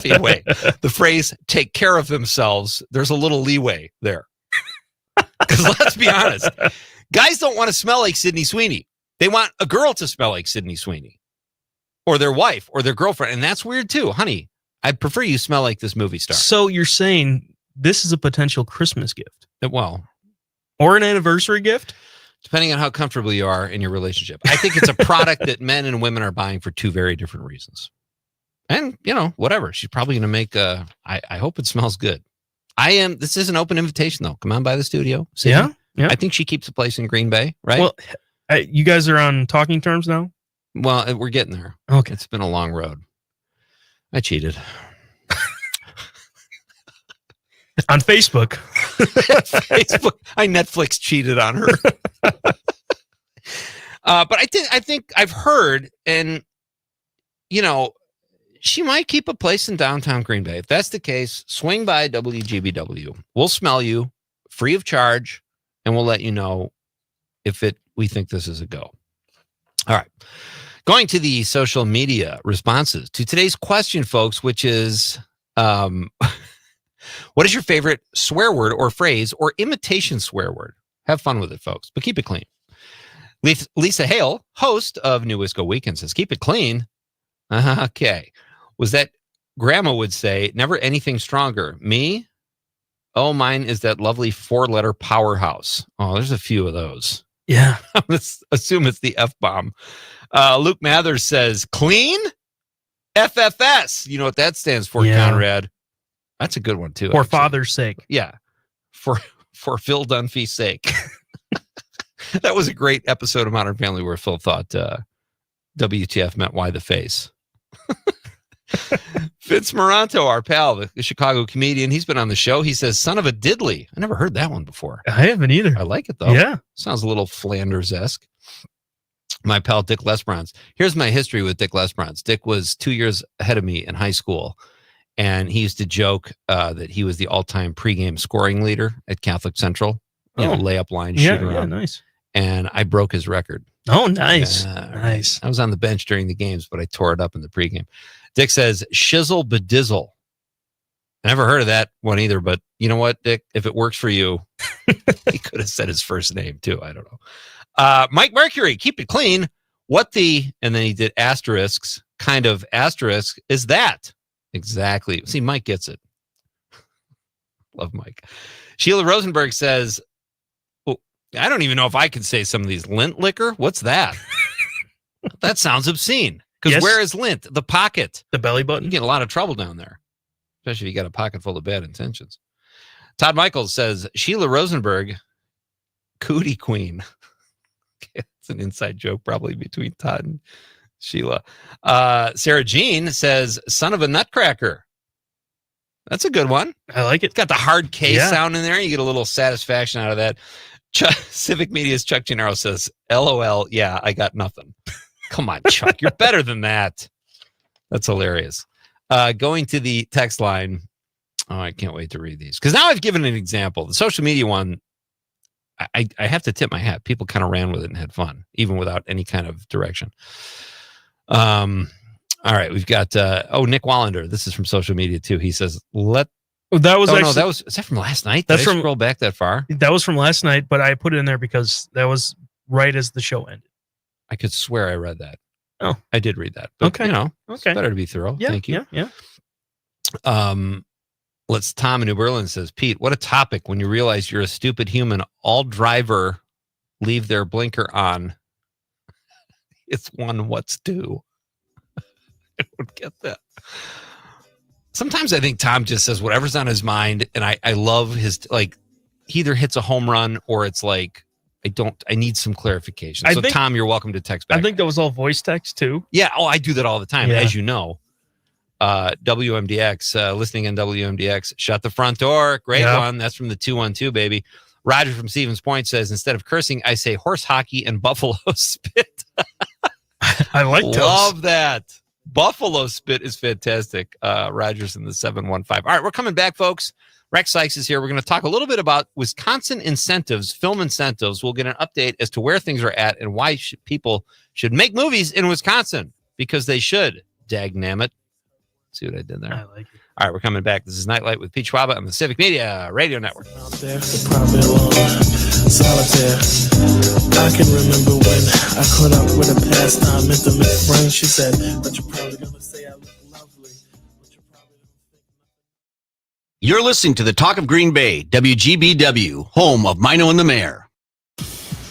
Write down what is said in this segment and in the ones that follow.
way. The phrase "take care of themselves," there's a little leeway there. Because let's be honest, guys don't want to smell like Sydney Sweeney. They want a girl to smell like Sydney Sweeney, or their wife, or their girlfriend, and that's weird too, honey. I prefer you smell like this movie star. So you're saying this is a potential Christmas gift? Well, or an anniversary gift? Depending on how comfortable you are in your relationship. I think it's a product that men and women are buying for two very different reasons. And, whatever. She's probably going to make I hope it smells good. This is an open invitation, though. Come on by the studio. Yeah. I think she keeps a place in Green Bay, right? Well, you guys are on talking terms now? Well, we're getting there. Okay. It's been a long road. I cheated. On Facebook. Facebook. I Netflix cheated on her. But I think I've heard, and she might keep a place in downtown Green Bay. If that's the case, swing by WGBW. We'll smell you free of charge, and we'll let you know if we think this is a go. All right. Going to the social media responses to today's question, folks, which is, what is your favorite swear word or phrase or imitation swear word? Have fun with it, folks, but keep it clean. Lisa Hale, host of New Wisco Weekend, says, keep it clean. Okay. Was that grandma would say, never anything stronger. Me? Oh, mine is that lovely 4-letter powerhouse. Oh, there's a few of those. Yeah. Let's assume it's the F-bomb. Luke Mathers says, clean? FFS. You know what that stands for, Conrad? That's a good one, too. For father's sake. Yeah. For Phil Dunphy's sake. That was a great episode of Modern Family where Phil thought WTF meant why the face. Vince Moranto, our pal, the Chicago comedian, he's been on the show. He says, son of a diddly. I never heard that one before. I haven't either. I like it, though. Yeah. Sounds a little Flanders-esque. My pal, Dick Lesbrons. Here's my history with Dick Lesbrons. Dick was 2 years ahead of me in high school, and he used to joke that he was the all-time pregame scoring leader at Catholic Central. Layup line, shoot around. Yeah, nice. And I broke his record. Oh, nice. Nice. I was on the bench during the games, but I tore it up in the pregame. Dick says, shizzle bedizzle. I never heard of that one either, but you know what, Dick? If it works for you, he could have said his first name too. I don't know. Mike Mercury, keep it clean. And then he did asterisks, kind of asterisk, is that? Exactly. See, Mike gets it. Love Mike. Sheila Rosenberg says, I don't even know if I can say some of these. Lint liquor? What's that? That sounds obscene. Because where is lint? The pocket. The belly button. You get a lot of trouble down there, especially if you got a pocket full of bad intentions. Todd Michaels says, Sheila Rosenberg, cootie queen. It's an inside joke probably between Todd and Sheila. Sarah Jean says, son of a nutcracker. That's a good one. I like it. It's got the hard K sound in there. You get a little satisfaction out of that. Civic Media's Chuck Gennaro says, LOL, yeah, I got nothing. Come on, Chuck, you're better than that. That's hilarious. Going to the text line. Oh, I can't wait to read these. Because now I've given an example. The social media one, I have to tip my hat. People kind of ran with it and had fun, even without any kind of direction. All right, we've got, Nick Wallander. This is from social media, too. He says, is that from last night? Did I scroll back that far? That was from last night, but I put it in there because that was right as the show ended. I could swear I read that. Oh, I did read that. But, okay. It's better to be thorough. Yeah, Thank you. Yeah. Tom in New Berlin says, Pete, what a topic when you realize you're a stupid human. All driver leave their blinker on. It's one what's due. I don't get that. Sometimes I think Tom just says whatever's on his mind, and I love his, he either hits a home run or it's like, I need some clarification. Tom, you're welcome to text back. I think that was all voice text too. Yeah. Oh, I do that all the time, as you know. WMDX, listening on WMDX, shut the front door. Great one. That's from the 212, baby. Roger from Stevens Point says, instead of cursing, I say horse hockey and buffalo spit. I like those. Love that. Buffalo spit is fantastic. Rogers in the 715. All right, we're coming back, folks. Rex Sikes is here. We're going to talk a little bit about Wisconsin incentives, film incentives. We'll get an update as to where things are at and why people should make movies in Wisconsin, because they should. Dagnammit. See what I did there? I like it. All right, we're coming back. This is Nite Lite with Pete Schwaba on the Civic Media Radio Network. Solitaire. I can remember when I caught up with a pastime intimate friend. She said, but you're probably going to say I look lovely. But you're probably going to think. You're listening to the Talk of Green Bay, WGBW, home of Mino and the Mayor.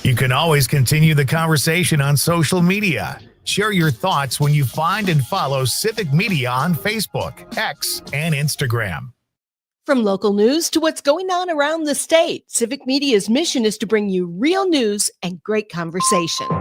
You can always continue the conversation on social media. Share your thoughts when you find and follow Civic Media on Facebook, X, and Instagram. From local news to what's going on around the state, Civic Media's mission is to bring you real news and great conversation. For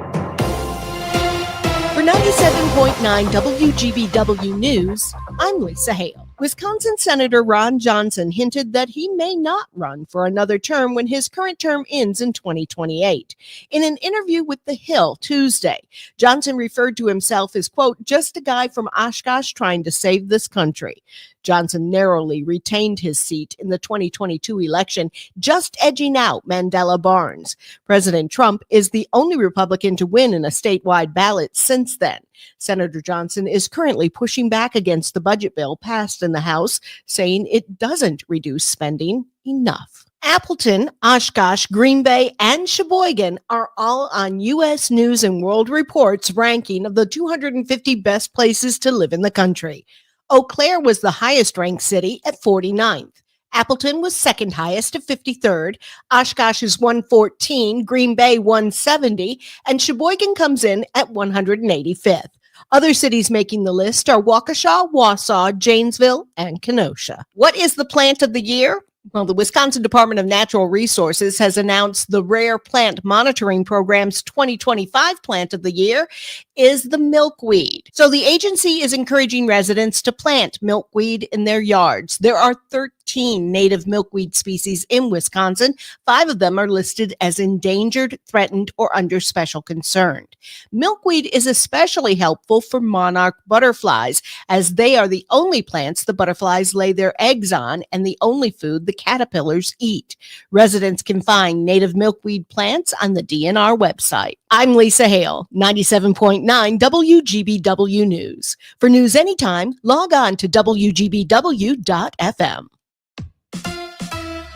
97.9 WGBW News, I'm Lisa Hale. Wisconsin Senator Ron Johnson hinted that he may not run for another term when his current term ends in 2028. In an interview with The Hill Tuesday, Johnson referred to himself as, quote, just a guy from Oshkosh trying to save this country. Johnson narrowly retained his seat in the 2022 election, just edging out Mandela Barnes. President Trump is the only Republican to win in a statewide ballot since then. Senator Johnson is currently pushing back against the budget bill passed in the House, saying it doesn't reduce spending enough. Appleton, Oshkosh, Green Bay, and Sheboygan are all on U.S. News and World Report's ranking of the 250 best places to live in the country. Eau Claire was the highest-ranked city at 49th. Appleton was second highest at 53rd. Oshkosh is 114, Green Bay 170, and Sheboygan comes in at 185th. Other cities making the list are Waukesha, Wausau, Janesville, and Kenosha. What is the plant of the year? Well, the Wisconsin Department of Natural Resources has announced the Rare Plant Monitoring Program's 2025 plant of the year is the milkweed. So the agency is encouraging residents to plant milkweed in their yards. There are 13 native milkweed species in Wisconsin. 5 of them are listed as endangered, threatened, or under special concern. Milkweed is especially helpful for monarch butterflies, as they are the only plants the butterflies lay their eggs on and the only food the caterpillars eat. Residents can find native milkweed plants on the DNR website. I'm Lisa Hale, 97.9 WGBW News. For news anytime, log on to WGBW.FM.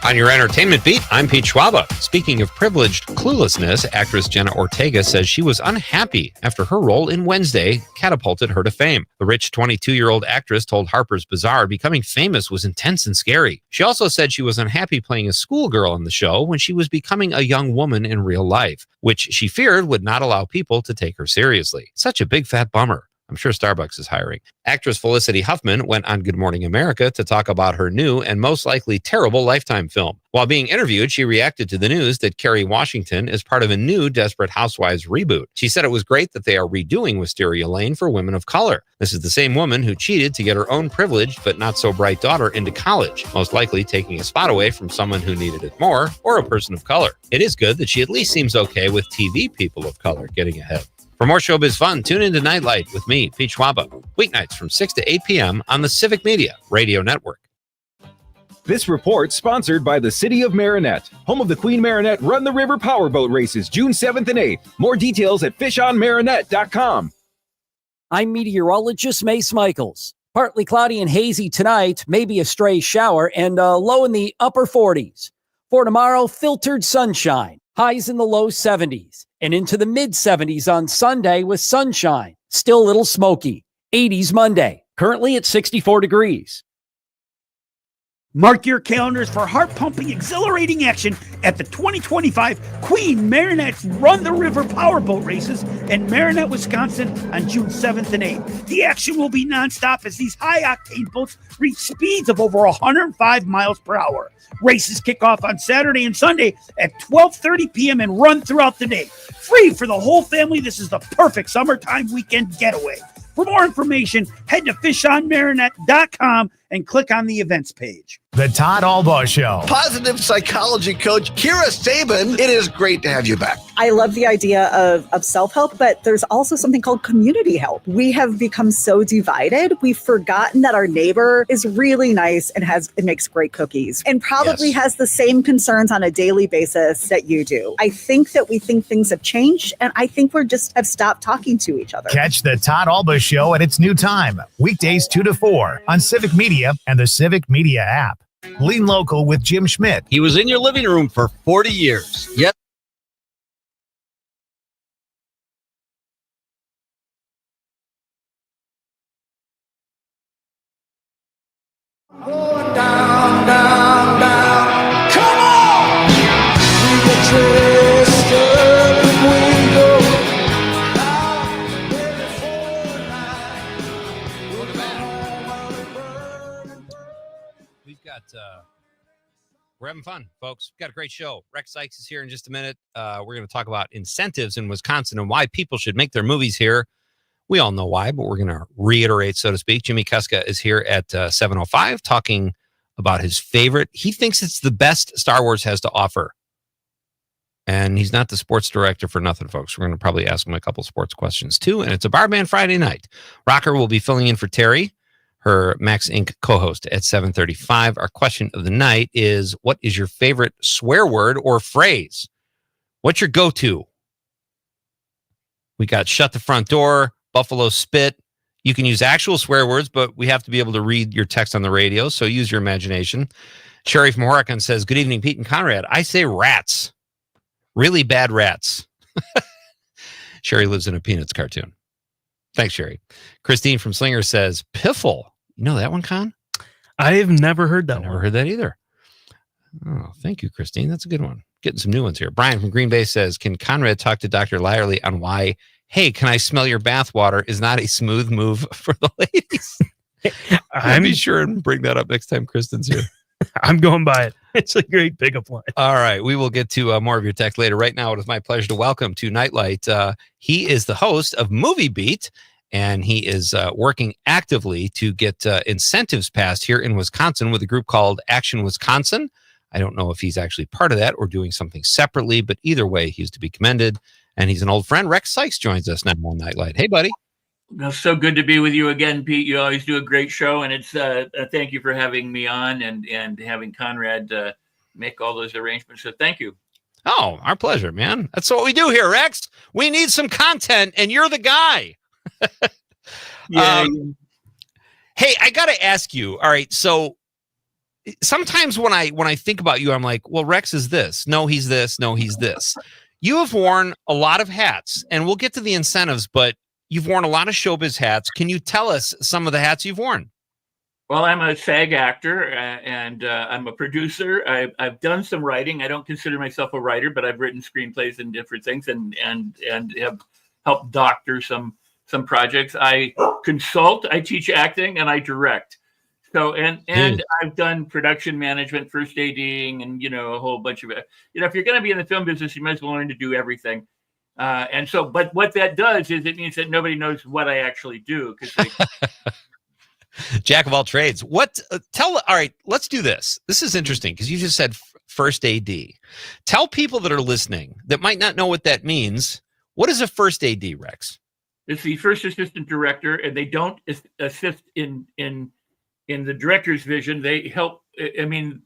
On your entertainment beat, I'm Pete Schwaba. Speaking of privileged cluelessness, actress Jenna Ortega says she was unhappy after her role in Wednesday catapulted her to fame. The rich 22-year-old actress told Harper's Bazaar becoming famous was intense and scary. She also said she was unhappy playing a schoolgirl on the show when she was becoming a young woman in real life, which she feared would not allow people to take her seriously. Such a big fat bummer. I'm sure Starbucks is hiring. Actress Felicity Huffman went on Good Morning America to talk about her new and most likely terrible Lifetime film. While being interviewed, she reacted to the news that Kerry Washington is part of a new Desperate Housewives reboot. She said it was great that they are redoing Wisteria Lane for women of color. This is the same woman who cheated to get her own privileged but not so bright daughter into college, most likely taking a spot away from someone who needed it more, or a person of color. It is good that she at least seems okay with TV people of color getting ahead. For more showbiz fun, tune into Nite Lite with me, Pete Schwaba, weeknights from 6 to 8 p.m. on the Civic Media Radio Network. This report sponsored by the City of Marinette, home of the Queen Marinette Run the River Powerboat Races, June 7th and 8th. More details at fishonmarinette.com. I'm meteorologist Mace Michaels. Partly cloudy and hazy tonight, maybe a stray shower, and low in the upper 40s. For tomorrow, filtered sunshine, highs in the low 70s. And into the mid-70s on Sunday with sunshine. Still a little smoky. 80s Monday. Currently at 64 degrees. Mark your calendars for heart-pumping, exhilarating action at the 2025 Queen Marinette's Run the River Powerboat Races in Marinette, Wisconsin on June 7th and 8th. The action will be nonstop as these high-octane boats reach speeds of over 105 miles per hour. Races kick off on Saturday and Sunday at 12:30 p.m. and run throughout the day. Free for the whole family, this is the perfect summertime weekend getaway. For more information, head to fishonmarinette.com and click on the events page. The Todd Albaugh Show. Positive psychology coach Kira Sabin, it is great to have you back. I love the idea of self-help, but there's also something called community help. We have become so divided. We've forgotten that our neighbor is really nice and makes great cookies and probably has the same concerns on a daily basis that you do. I think that we think things have changed, and I think we're just have stopped talking to each other. Catch the Todd Albaugh Show at its new time, weekdays 2 to 4 on Civic Media and the Civic Media app. Lean Local with Jim Schmidt. He was in your living room for 40 years. Yet. Going down, down, down. Come on! We get dressed up and we go out before night. We've got, we're having fun, folks. We've got a great show. Rex Sikes is here in just a minute. We're going to talk about incentives in Wisconsin and why people should make their movies here. We all know why, but we're going to reiterate, so to speak. JImmie Kaska is here at 7:05 talking about his favorite. He thinks it's the best Star Wars has to offer. And he's not the sports director for nothing, folks. We're going to probably ask him a couple sports questions, too. And it's a Barman Friday night. Rokker will be filling in for Terry, her Max Inc. co-host, at 7:35. Our question of the night is, what is your favorite swear word or phrase? What's your go-to? We got shut the front door, buffalo spit. You can use actual swear words, but we have to be able to read your text on the radio, so use your imagination. Sherry from Horakon says, good evening, Pete and Conrad. I say rats. Really bad rats. Sherry lives in a Peanuts cartoon. Thanks, Sherry. Christine from Slinger says, piffle. You know that one, Con? I've never heard that one. Never heard that either. Oh, thank you, Christine. That's a good one. Getting some new ones here. Brian from Green Bay says, can Conrad talk to Dr. Lyerly on why, hey, can I smell your bathwater is not a smooth move for the ladies? I'll be sure and bring that up next time Kristen's here. I'm going by it. It's a great pickup line. All right. We will get to more of your text later. Right now, it is my pleasure to welcome to Nite Lite. He is the host of Movie Beat, and he is working actively to get incentives passed here in Wisconsin with a group called Action Wisconsin. I don't know if he's actually part of that or doing something separately, but either way, he's to be commended. And he's an old friend. Rex Sikes joins us now on Nite Lite. Hey, buddy. Well, so good to be with you again, Pete. You always do a great show, and it's thank you for having me on and having Conrad make all those arrangements. So thank you. Oh, our pleasure, man. That's what we do here, Rex. We need some content, and you're the guy. Yeah. Hey, I got to ask you. All right, so sometimes when I think about you, I'm like, well, Rex is this. No, he's this. No, he's this. You have worn a lot of hats, and we'll get to the incentives, but you've worn a lot of showbiz hats. Can you tell us some of the hats you've worn? Well, I'm a SAG actor, and I'm a producer. I've done some writing. I don't consider myself a writer, but I've written screenplays and different things, and have helped doctor some projects. I consult, I teach acting, and I direct. So and I've done production management, first ADing, and a whole bunch of it. If you're going to be in the film business, you might as well learn to do everything. And so, but what that does is it means that nobody knows what I actually do because jack of all trades. What? All right, let's do this. This is interesting because you just said first AD. Tell people that are listening that might not know what that means. What is a first AD, Rex? It's the first assistant director, and they don't assist in the director's vision. They help. I mean,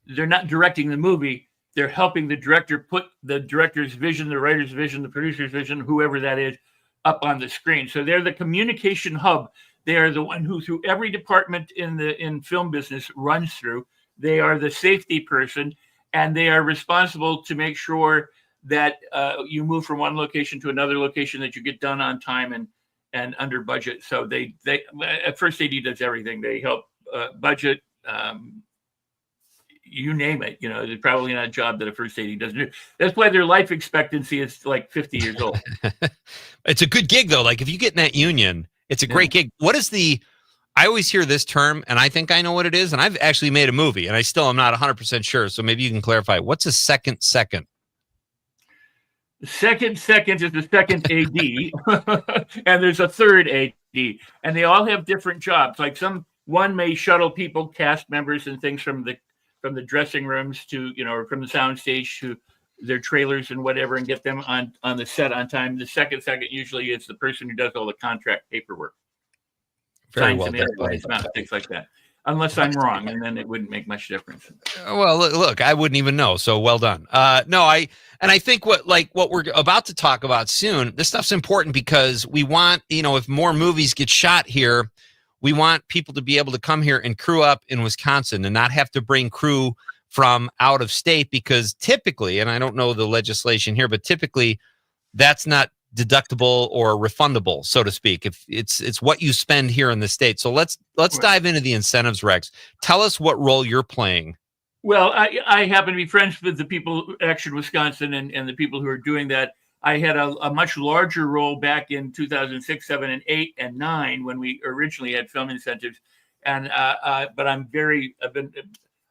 they're not directing the movie. They're helping the director put the director's vision, the writer's vision, the producer's vision, whoever that is, up on the screen. So they're the communication hub. They are the one who, through every department in film business, runs through. They are the safety person, and they are responsible to make sure that you move from one location to another location, that you get done on time and under budget. So they at first AD does everything. They help budget. You name it, there's probably not a job that a first AD doesn't do. That's why their life expectancy is like 50 years old. It's a good gig, though. Like, if you get in that union, it's a great gig. What is I always hear this term, and I think I know what it is, and I've actually made a movie, and I still am not 100% sure, so maybe you can clarify. What's a second? The second is the second AD, and there's a third AD, and they all have different jobs. Like some one may shuttle people, cast members, and things from the dressing rooms to or from the sound stage to their trailers and whatever, and get them on the set on time. The second usually it's the person who does all the contract paperwork, Very well done, buddy. things like that. Unless I'm wrong, and then it wouldn't make much difference. Well, look, I wouldn't even know. So well done. I think what we're about to talk about soon, this stuff's important because we want, if more movies get shot here, we want people to be able to come here and crew up in Wisconsin and not have to bring crew from out of state, because typically, and I don't know the legislation here, but typically that's not deductible or refundable, so to speak. If it's what you spend here in the state. So let's dive into the incentives, Rex. Tell us what role you're playing. Well, I happen to be friends with the people Action Wisconsin and the people who are doing that. I had a much larger role back in 2006, 7, and 8, and 9 when we originally had film incentives. And but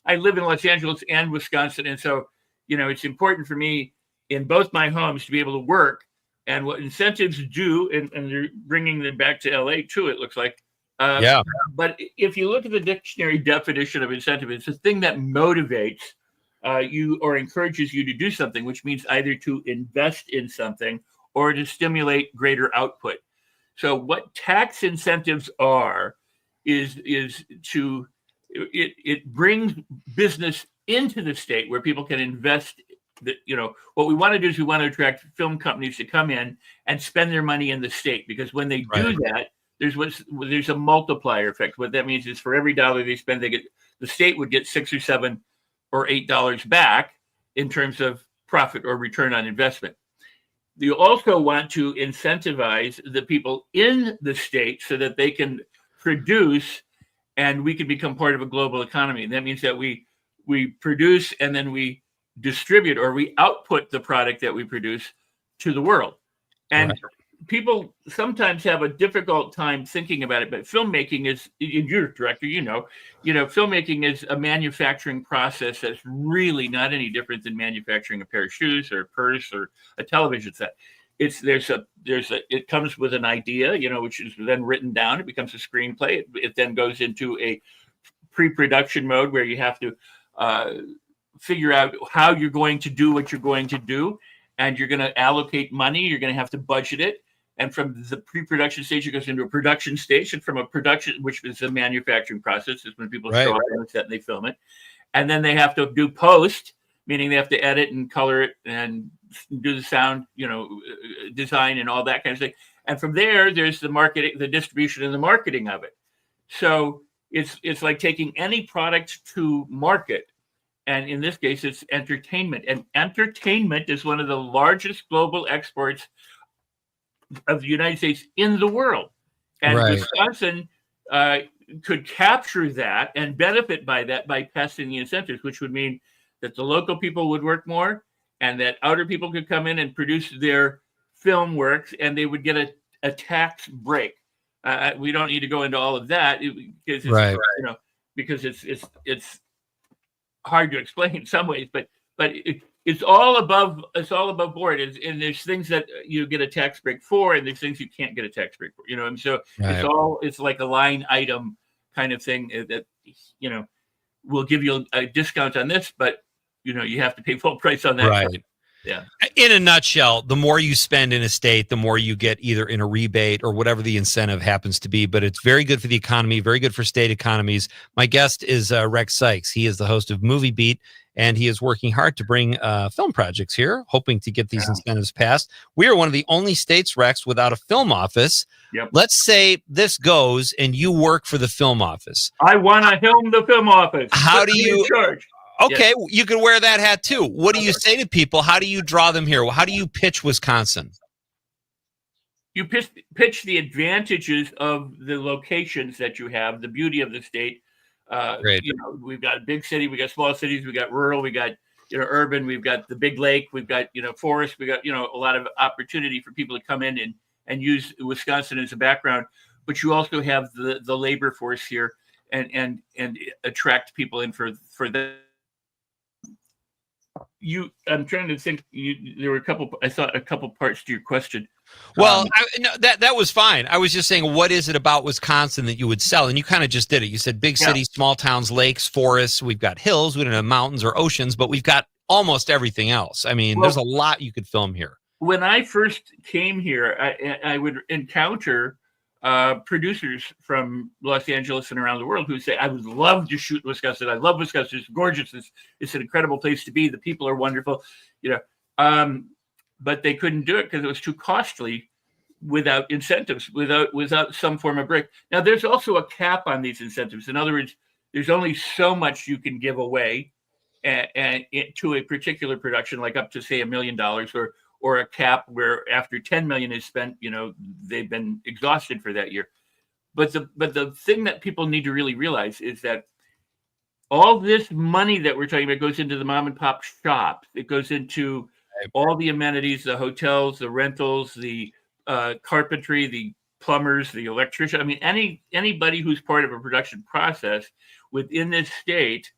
I live in Los Angeles and Wisconsin, and so it's important for me in both my homes to be able to work. And what incentives do, and they're bringing them back to LA too, it looks like. But if you look at the dictionary definition of incentive, it's a thing that motivates you or encourages you to do something, which means either to invest in something or to stimulate greater output. So what tax incentives are is to it brings business into the state where people can invest. What we want to do is we want to attract film companies to come in and spend their money in the state, because when they do that, there's a multiplier effect. What that means is for every dollar they spend, the state would get $6 or $7 or $8 back in terms of profit or return on investment. You also want to incentivize the people in the state so that they can produce and we can become part of a global economy. And that means that we produce and then we distribute or we output the product that we produce to the world. And people sometimes have a difficult time thinking about it, but filmmaking is, you're a director, filmmaking is a manufacturing process that's really not any different than manufacturing a pair of shoes or a purse or a television set. It comes with an idea, which is then written down. It becomes a screenplay. It then goes into a pre-production mode where you have to figure out how you're going to do what you're going to do, and you're going to allocate money. You're going to have to budget it. And from the pre-production stage, it goes into a production stage, and from a production, which is a manufacturing process, is when people show up on the set and they film it. And then they have to do post, meaning they have to edit and color it and do the sound, design and all that kind of thing. And from there's the marketing, the distribution and the marketing of it. So it's like taking any product to market. And in this case, it's entertainment. And entertainment is one of the largest global exports of the United States in the world. And Wisconsin could capture that and benefit by that by passing the incentives, which would mean that the local people would work more and that outer people could come in and produce their film works and they would get a tax break. We don't need to go into all of that because it's hard to explain in some ways, but it's all above board. And there's things that you get a tax break for, and there's things you can't get a tax break for. And so it's like a line item kind of thing that we'll give you a discount on this, but you have to pay full price on that. Right. Yeah. In a nutshell, the more you spend in a state, the more you get either in a rebate or whatever the incentive happens to be. But it's very good for the economy, very good for state economies. My guest is Rex Sikes. He is the host of Movie Beat, and he is working hard to bring film projects here, hoping to get these incentives passed. We are one of the only states, Rex, without a film office. Yep. Let's say this goes and you work for the film office. I want to helm the film office. How do you charge? Okay, you can wear that hat too. What do you say to people? How do you draw them here? How do you pitch Wisconsin? You pitch the advantages of the locations that you have, the beauty of the state. Great. We've got a big city, we got small cities, we got rural, we got urban, we've got the big lake, we've got forest, we got a lot of opportunity for people to come in and use Wisconsin as a background. But you also have the labor force here and attract people in for that. I'm trying to think. There were a couple. I thought a couple parts to your question. Well, no, that was fine. I was just saying, what is it about Wisconsin that you would sell? And you kind of just did it. You said big cities, small towns, lakes, forests. We've got hills. We don't have mountains or oceans, but we've got almost everything else. I mean, there's a lot you could film here. When I first came here, I would encounter producers from Los Angeles and around the world who say, I would love to shoot in Wisconsin. I love Wisconsin. It's gorgeous. It's an incredible place to be. The people are wonderful, but they couldn't do it because it was too costly without incentives, without some form of break. Now, there's also a cap on these incentives. In other words, there's only so much you can give away and to a particular production, like up to, say, $1 million, or a cap where after 10 million is spent, they've been exhausted for that year. But the thing that people need to really realize is that all this money that we're talking about goes into the mom and pop shops. It goes into all the amenities, the hotels, the rentals, the carpentry, the plumbers, the electrician. I mean, anybody who's part of a production process within this state,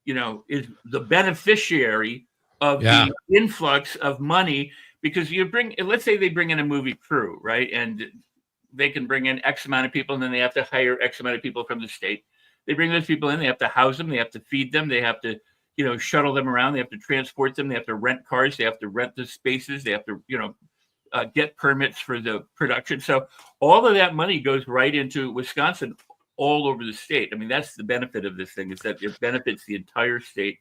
is the beneficiary of the influx of money, because let's say they bring in a movie crew, right? And they can bring in X amount of people, and then they have to hire X amount of people from the state. They bring those people in, they have to house them, they have to feed them, they have to, shuttle them around, they have to transport them, they have to rent cars, they have to rent the spaces, they have to, get permits for the production. So all of that money goes right into Wisconsin all over the state. I mean, that's the benefit of this thing, is that it benefits the entire state.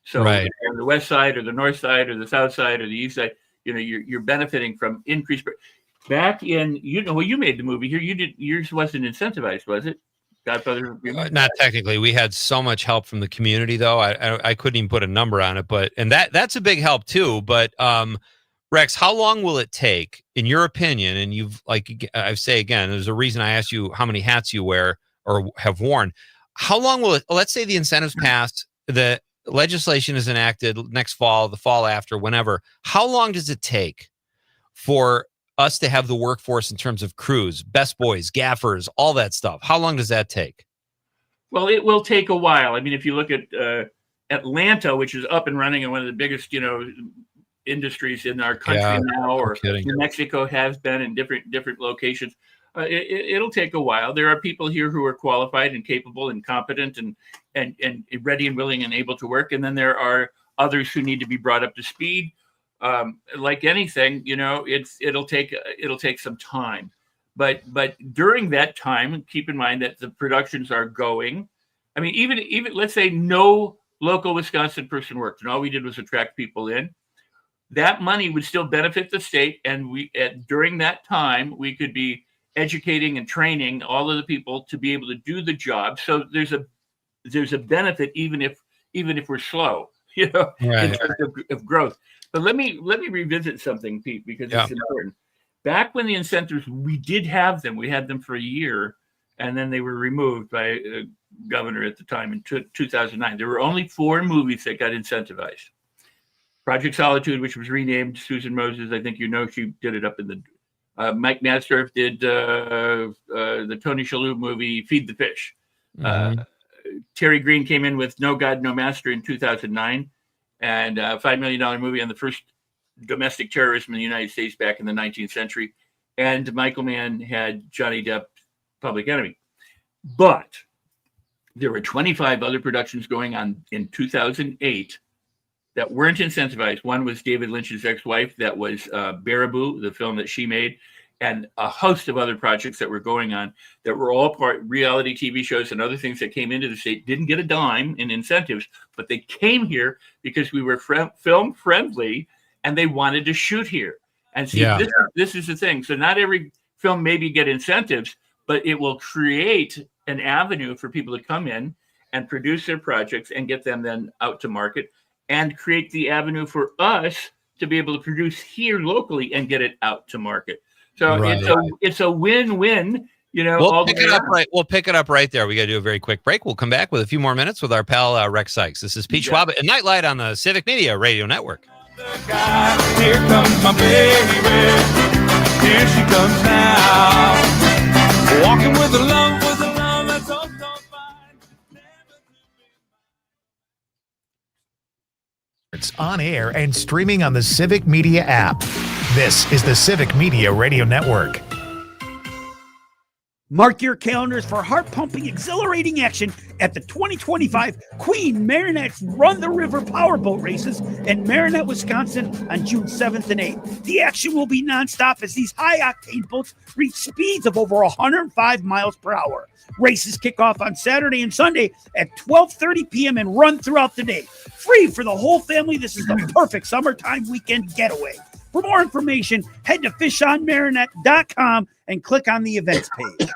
So on the west side or the north side or the south side or the east side, you're benefiting from increased. Back in, you made the movie here. Yours wasn't incentivized, was it? Godfather? Not technically. We had so much help from the community, though. I couldn't even put a number on it, and that's a big help too. But Rex, how long will it take, in your opinion? And I say again, there's a reason I asked you how many hats you wear or have worn. How long will it? Let's say the incentives pass, the legislation is enacted next fall, the fall after, whenever. How long does it take for us to have the workforce in terms of crews, best boys, gaffers, all that stuff? How long does that take? Well, it will take a while. I mean, if you look at Atlanta, which is up and running and one of the biggest, industries in our country now, or New Mexico has been in different locations, it'll take a while. There are people here who are qualified and capable and competent and ready and willing and able to work. And then there are others who need to be brought up to speed. Like anything, it'll take some time, but during that time, keep in mind that the productions are going. I mean, even let's say no local Wisconsin person worked and all we did was attract people in. That money would still benefit the state, and during that time we could be educating and training all of the people to be able to do the job. So there's a benefit even if we're slow, in terms of growth. But let me revisit something, Pete, because it's important. Back when the incentives, we did have them. We had them for a year, and then they were removed by a governor at the time in 2009. There were only 4 movies that got incentivized. Project Solitude, which was renamed Susan Moses. I think she did it up in the. Mike Nasdorf did the Tony Shalhoub movie Feed the Fish. Mm-hmm. Terry Green came in with No God, No Master in 2009. And a $5 million movie on the first domestic terrorism in the United States back in the 19th century. And Michael Mann had Johnny Depp, Public Enemy. But there were 25 other productions going on in 2008 that weren't incentivized. One was David Lynch's ex-wife. That was Baraboo, the film that she made, and a host of other projects that were going on that were all part reality TV shows and other things that came into the state. Didn't get a dime in incentives, but they came here because we were film friendly and they wanted to shoot here. And see, this is the thing. So not every film maybe get incentives, but it will create an avenue for people to come in and produce their projects and get them then out to market, and create the avenue for us to be able to produce here locally and get it out to market. So it's a win-win, We'll pick it up right there. We got to do a very quick break. We'll come back with a few more minutes with our pal Rex Sikes. This is Pete Schwaba and Nite Lite on the Civic Media Radio Network. Here comes my baby. Here she comes now. Walking with a love that's all fine. It's on air and streaming on the Civic Media app. This is the Civic Media Radio Network. Mark your calendars for heart-pumping, exhilarating action at the 2025 Queen Marinette's Run the River Powerboat Races in Marinette, Wisconsin on June 7th and 8th. The action will be nonstop as these high-octane boats reach speeds of over 105 miles per hour. Races kick off on Saturday and Sunday at 12:30 p.m. and run throughout the day. Free for the whole family, this is the perfect summertime weekend getaway. For more information, head to fishonmarinette.com and click on the events page.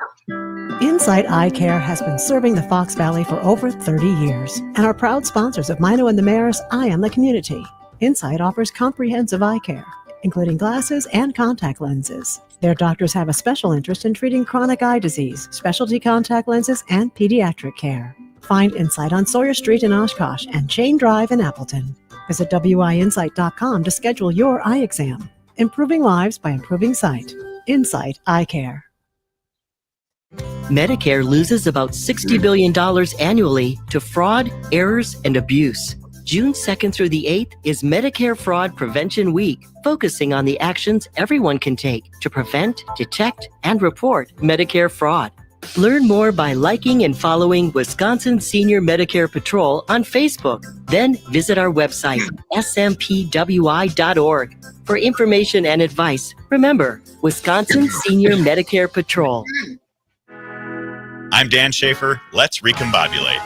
Insight Eye Care has been serving the Fox Valley for over 30 years and are proud sponsors of Mino and the Mayor's Eye on the Community. Insight offers comprehensive eye care, including glasses and contact lenses. Their doctors have a special interest in treating chronic eye disease, specialty contact lenses, and pediatric care. Find Insight on Sawyer Street in Oshkosh and Chain Drive in Appleton. Visit WIinsight.com to schedule your eye exam. Improving lives by improving sight. Insight Eye Care. Medicare loses about $60 billion annually to fraud, errors, and abuse. June 2nd through the 8th is Medicare Fraud Prevention Week, focusing on the actions everyone can take to prevent, detect, and report Medicare fraud. Learn more by liking and following Wisconsin Senior Medicare Patrol on Facebook. Then visit our website, smpwi.org. For information and advice, remember, Wisconsin Senior Medicare Patrol. I'm Dan Schaefer. Let's recombobulate.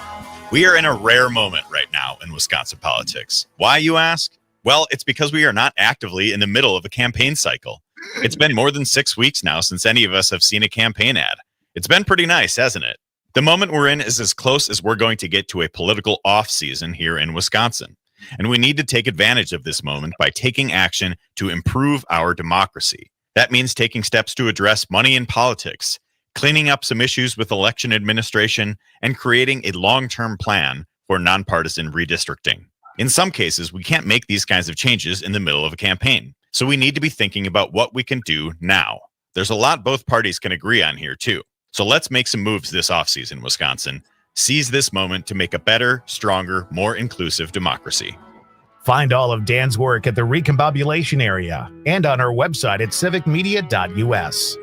We are in a rare moment right now in Wisconsin politics. Why, you ask? Well, it's because we are not actively in the middle of a campaign cycle. It's been more than 6 weeks now since any of us have seen a campaign ad. It's been pretty nice, hasn't it? The moment we're in is as close as we're going to get to a political off-season here in Wisconsin. And we need to take advantage of this moment by taking action to improve our democracy. That means taking steps to address money in politics, cleaning up some issues with election administration, and creating a long-term plan for nonpartisan redistricting. In some cases, we can't make these kinds of changes in the middle of a campaign, so we need to be thinking about what we can do now. There's a lot both parties can agree on here, too. So let's make some moves this offseason, Wisconsin. Seize this moment to make a better, stronger, more inclusive democracy. Find all of Dan's work at the Recombobulation area and on our website at civicmedia.us.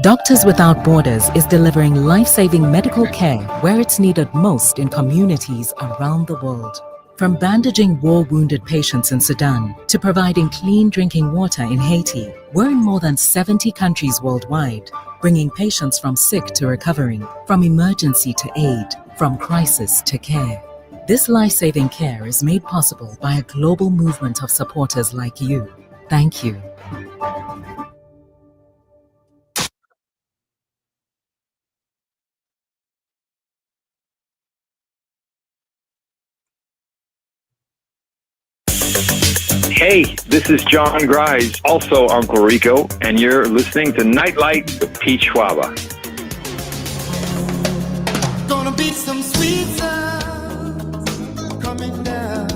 Doctors Without Borders is delivering life-saving medical care where it's needed most in communities around the world. From bandaging war-wounded patients in Sudan to providing clean drinking water in Haiti, we're in more than 70 countries worldwide, bringing patients from sick to recovering, from emergency to aid, from crisis to care. This life-saving care is made possible by a global movement of supporters like you. Thank you. Hey, this is John Grise, also Uncle Rico, and you're listening to Nite Lite with Pete Schwaba. Gonna be some sweet sounds coming down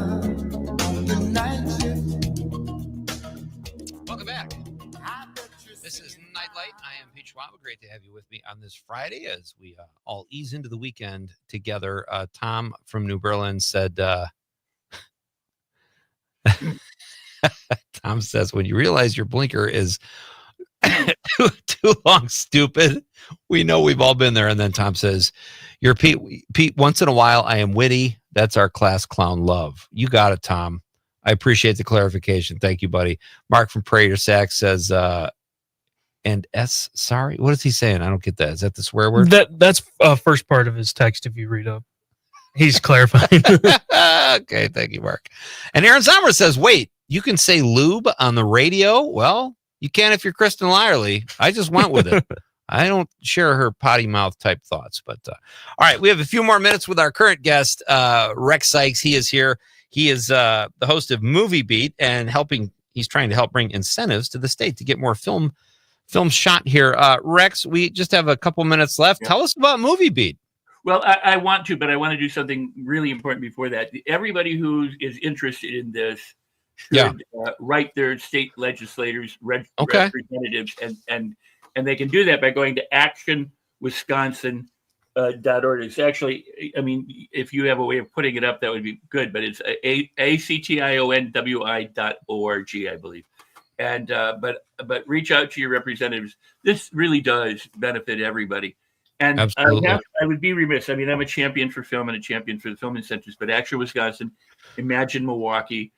on the night shift. Welcome back. This is Nite Lite. I am Pete Schwaba. Great to have you with me on this Friday as we all ease into the weekend together. Tom from New Berlin said, Tom says, when you realize your blinker is too long, stupid, we know we've all been there. And then Tom says, you're Pete, once in a while, I am witty. That's our class clown love. You got it, Tom. I appreciate the clarification. Thank you, buddy. Mark from Prater Sack says, and S, sorry, what is he saying? I don't get that. Is that the swear word? That's first part of his text if you read up. He's clarifying. Okay, thank you, Mark. And Aaron Sommer says, wait, you can say lube on the radio? Well, you can if you're Kristen Lyerly. I just went with it. I don't share her potty mouth type thoughts. But all right, we have a few more minutes with our current guest, Rex Sikes. He is here. He is the host of Movie Beat and he's trying to help bring incentives to the state to get more film shot here. Rex, we just have a couple minutes left. Yeah. Tell us about Movie Beat. Well, I want to, but I want to do something really important before that. Everybody who is interested in this should write their state legislators, representatives, and they can do that by going to actionwisconsin.org. .org. It's actually, I mean, if you have a way of putting it up, that would be good. But it's actionwi.org, I believe. And but reach out to your representatives. This really does benefit everybody. And Absolutely. I would be remiss. I mean, I'm a champion for film and a champion for the film incentives. But Action Wisconsin, Imagine Milwaukee,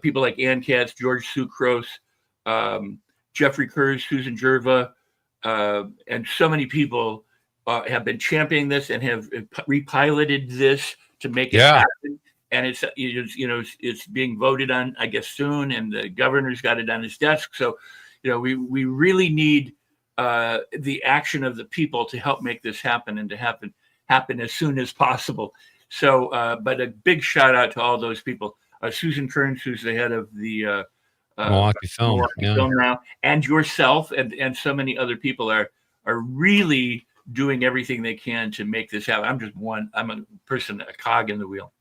people like Ann Katz, George Sucrose, Jeffrey Kurz, Susan Jerva, and so many people have been championing this and have repiloted this to make it happen. And it's being voted on, I guess, soon, and the governor's got it on his desk. So, we really need the action of the people to help make this happen and to happen as soon as possible. So, but a big shout out to all those people. Susan Kearns, who's the head of the Milwaukee Film now, and yourself, and so many other people are really doing everything they can to make this happen. I'm a person, a cog in the wheel.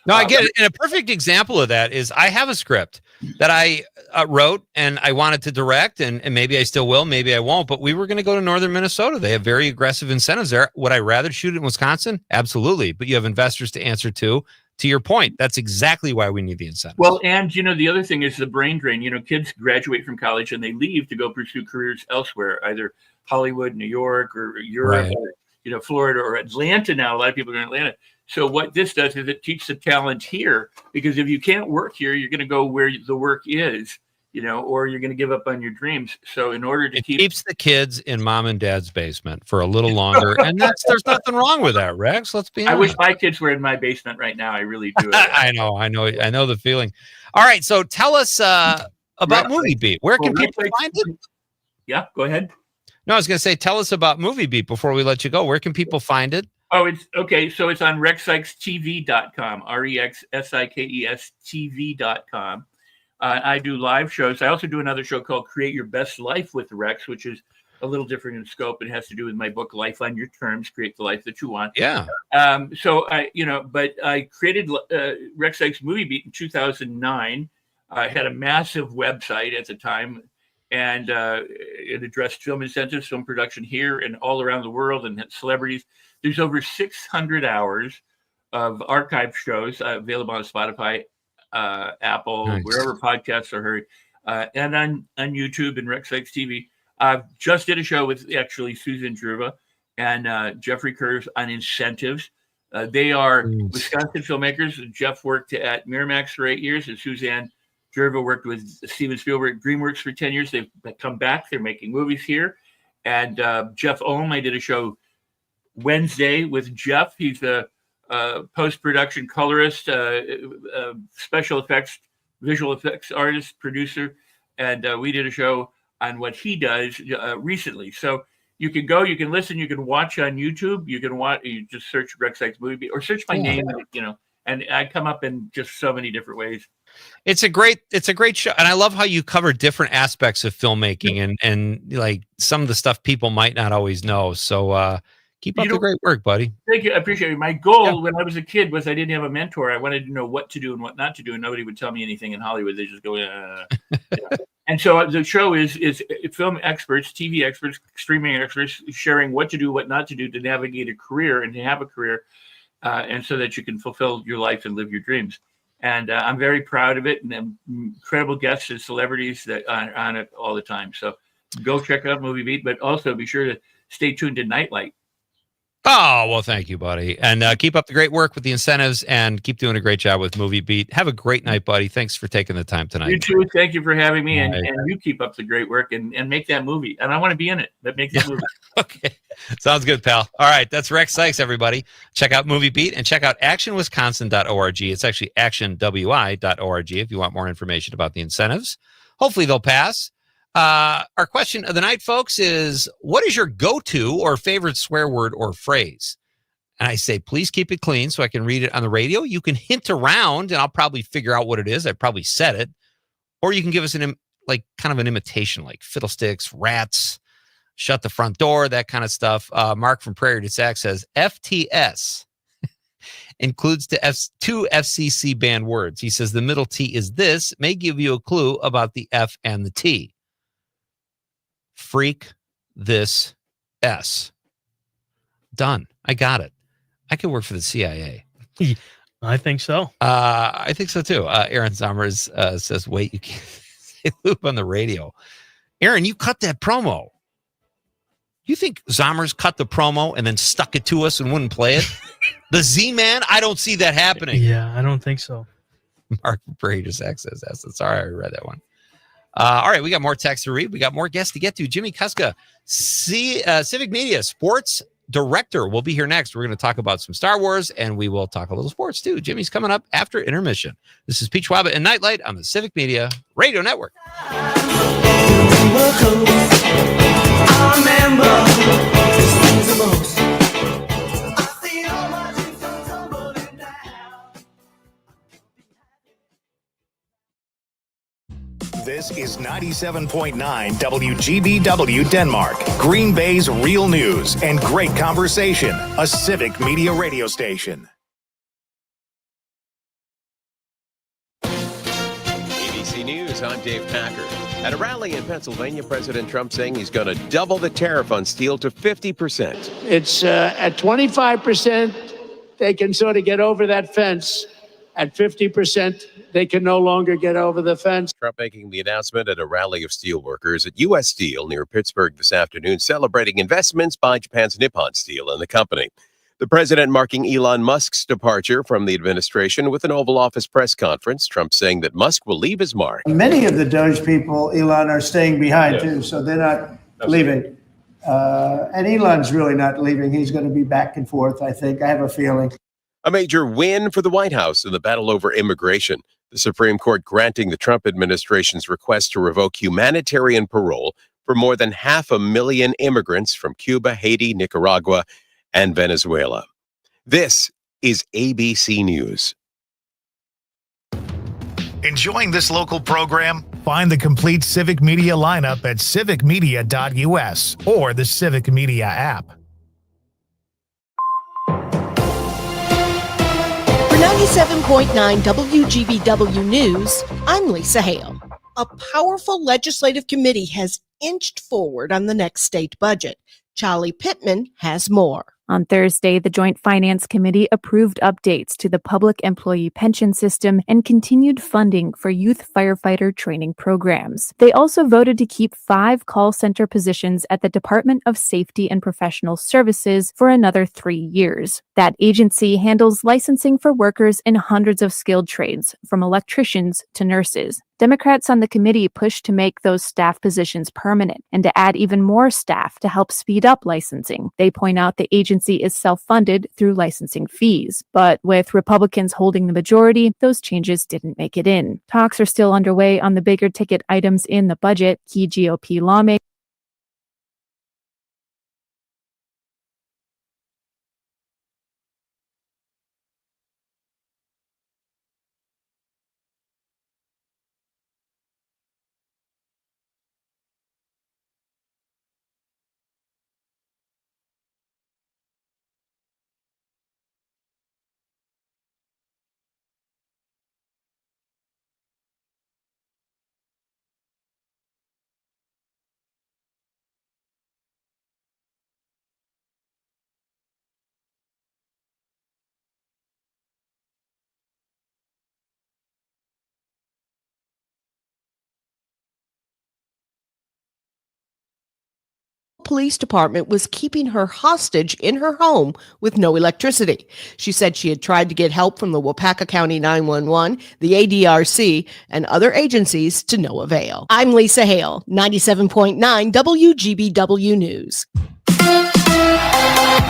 No, I get it. And a perfect example of that is I have a script that I wrote and I wanted to direct, and maybe I still will, maybe I won't, but we were going to go to northern Minnesota. They have very aggressive incentives there. Would I rather shoot it in Wisconsin? Absolutely. But you have investors to answer to. To your point, that's exactly why we need the incentives. Well, and the other thing is the brain drain. Kids graduate from college and they leave to go pursue careers elsewhere, either Hollywood, New York, or Europe, or Florida, or Atlanta. Now, a lot of people are in Atlanta. So what this does is it keeps the talent here, because if you can't work here, you're going to go where the work is, or you're going to give up on your dreams. So in order to keeps the kids in mom and dad's basement for a little longer, and there's nothing wrong with that, Rex. Let's be honest. I wish my kids were in my basement right now. I really do. I know the feeling. All right, so tell us about Movie Beat. Where can people find it? Yeah, go ahead. No, I was going to say, tell us about Movie Beat before we let you go. Where can people find it? Oh, it's okay. So it's on RexSikesTV.com, RexSikes.TV.com. I do live shows. I also do another show called Create Your Best Life with Rex, which is a little different in scope. It has to do with my book, Life on Your Terms, Create the Life That You Want. Yeah. So I created Rex Sikes Movie Beat in 2009. I had a massive website at the time, and it addressed film incentives, film production here and all around the world, and had celebrities. There's over 600 hours of archive shows available on Spotify, Apple, wherever podcasts are heard, and on YouTube and Rex Sikes TV. Just did a show with actually Susan Jerva and Jeffrey Kurz on incentives. They are Wisconsin filmmakers. Jeff worked at Miramax for 8 years, and Suzanne Jerva worked with Steven Spielberg at DreamWorks for 10 years. They've come back. They're making movies here. And Jeff Ohm, I did a show Wednesday with Jeff. He's a post-production colorist, special effects, visual effects artist, producer. And we did a show on what he does recently. So you can go, you can listen, you can watch on YouTube. You can watch, you just search Rex Sikes Movie Beat or search my name, and I come up in just so many different ways. It's a great show, and I love how you cover different aspects of filmmaking and like some of the stuff people might not always know. So keep up the great work, buddy. Thank you. I appreciate it. My goal when I was a kid was I didn't have a mentor. I wanted to know what to do and what not to do, and nobody would tell me anything in Hollywood. They just go, And so the show is film experts, TV experts, streaming experts sharing what to do, what not to do to navigate a career and to have a career, and so that you can fulfill your life and live your dreams. And I'm very proud of it, and incredible guests and celebrities that are on it all the time. So go check out Movie Beat, but also be sure to stay tuned to Nite Lite. Oh, well, thank you, buddy. And keep up the great work with the incentives and keep doing a great job with Movie Beat. Have a great night, buddy. Thanks for taking the time tonight. You too. Thank you for having me. And you keep up the great work and make that movie. And I want to be in it. But make that movie. Okay. Sounds good, pal. All right. That's Rex Sikes, everybody. Check out Movie Beat and check out actionwisconsin.org. It's actually actionwi.org if you want more information about the incentives. Hopefully they'll pass. Our question of the night, folks, is what is your go-to or favorite swear word or phrase? And I say, please keep it clean so I can read it on the radio. You can hint around and I'll probably figure out what it is. I probably said it. Or you can give us kind of an imitation, like fiddlesticks, rats, shut the front door, that kind of stuff. Mark from Prairie du Sac says FTS includes two FCC banned words. He says the middle T is this, may give you a clue about the F and the T. Freak this S. Done. I got it. I could work for the CIA. I think so. I think so too. Aaron Summers says, wait, you can't say loop on the radio. Aaron, you cut that promo. You think Zommers cut the promo and then stuck it to us and wouldn't play it? The Z-Man? I don't see that happening. Yeah, I don't think so. Mark Brady's access. Sorry, I read that one. All right, we got more text to read. We got more guests to get to. JImmie Kaska, Civic Media Sports Director, will be here next. We're going to talk about some Star Wars, and we will talk a little sports, too. Jimmy's coming up after intermission. This is Pete Schwaba and Nite Lite on the Civic Media Radio Network. This is 97.9 WGBW Denmark, Green Bay's real news and great conversation, a Civic Media radio station. ABC News, I'm Dave Packer. At a rally in Pennsylvania, President Trump saying he's going to double the tariff on steel to 50%. It's at 25%, they can sort of get over that fence. At 50%, they can no longer get over the fence. Trump making the announcement at a rally of steelworkers at U.S. Steel near Pittsburgh this afternoon, celebrating investments by Japan's Nippon Steel and the company. The president marking Elon Musk's departure from the administration with an Oval Office press conference. Trump saying that Musk will leave his mark. Many of the Doge people, Elon, are staying behind too, so they're not leaving. And Elon's really not leaving. He's going to be back and forth, I think. I have a feeling. A major win for the White House in the battle over immigration. The Supreme Court granting the Trump administration's request to revoke humanitarian parole for more than 500,000 immigrants from Cuba, Haiti, Nicaragua, and Venezuela. This is ABC News. Enjoying this local program? Find the complete Civic Media lineup at civicmedia.us or the Civic Media app. For 97.9 WGBW News, I'm Lisa Hale. A powerful legislative committee has inched forward on the next state budget. Charlie Pittman has more. On Thursday, the Joint Finance Committee approved updates to the public employee pension system and continued funding for youth firefighter training programs. They also voted to keep 5 call center positions at the Department of Safety and Professional Services for another 3 years. That agency handles licensing for workers in hundreds of skilled trades, from electricians to nurses. Democrats on the committee pushed to make those staff positions permanent and to add even more staff to help speed up licensing. They point out the agency is self-funded through licensing fees. But with Republicans holding the majority, those changes didn't make it in. Talks are still underway on the bigger ticket items in the budget. Key GOP lawmakers police department was keeping her hostage in her home with no electricity. She said she had tried to get help from the Wapaka County 911, the ADRC, and other agencies to no avail. I'm Lisa Hale, 97.9 WGBW News.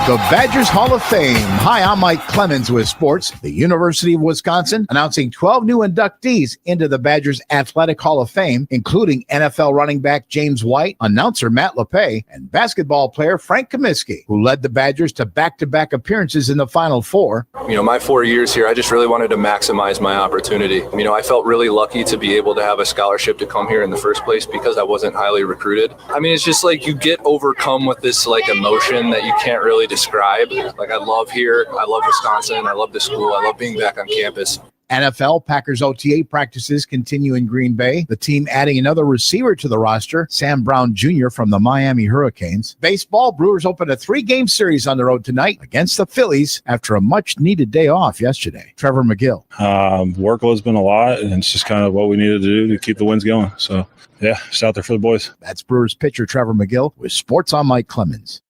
The Badgers Hall of Fame. Hi, I'm Mike Clemens with sports. The University of Wisconsin announcing 12 new inductees into the Badgers Athletic Hall of Fame, including NFL running back James White, announcer Matt LePay, and basketball player Frank Kaminsky, who led the Badgers to back-to-back appearances in the Final Four. My 4 years here, I just really wanted to maximize my opportunity. I felt really lucky to be able to have a scholarship to come here in the first place because I wasn't highly recruited. It's just like you get overcome with this emotion that you can't really describe. I love here. I love Wisconsin. I love the school. I love being back on campus. NFL Packers OTA practices continue in Green Bay. The team adding another receiver to the roster, Sam Brown Jr. from the Miami Hurricanes. Baseball, Brewers opened a 3-game series on the road tonight against the Phillies after a much-needed day off yesterday. Trevor McGill. Workload's been a lot, and it's just kind of what we needed to do to keep the wins going. So, yeah, just out there for the boys. That's Brewers pitcher Trevor McGill with Sports on Mike Clemens.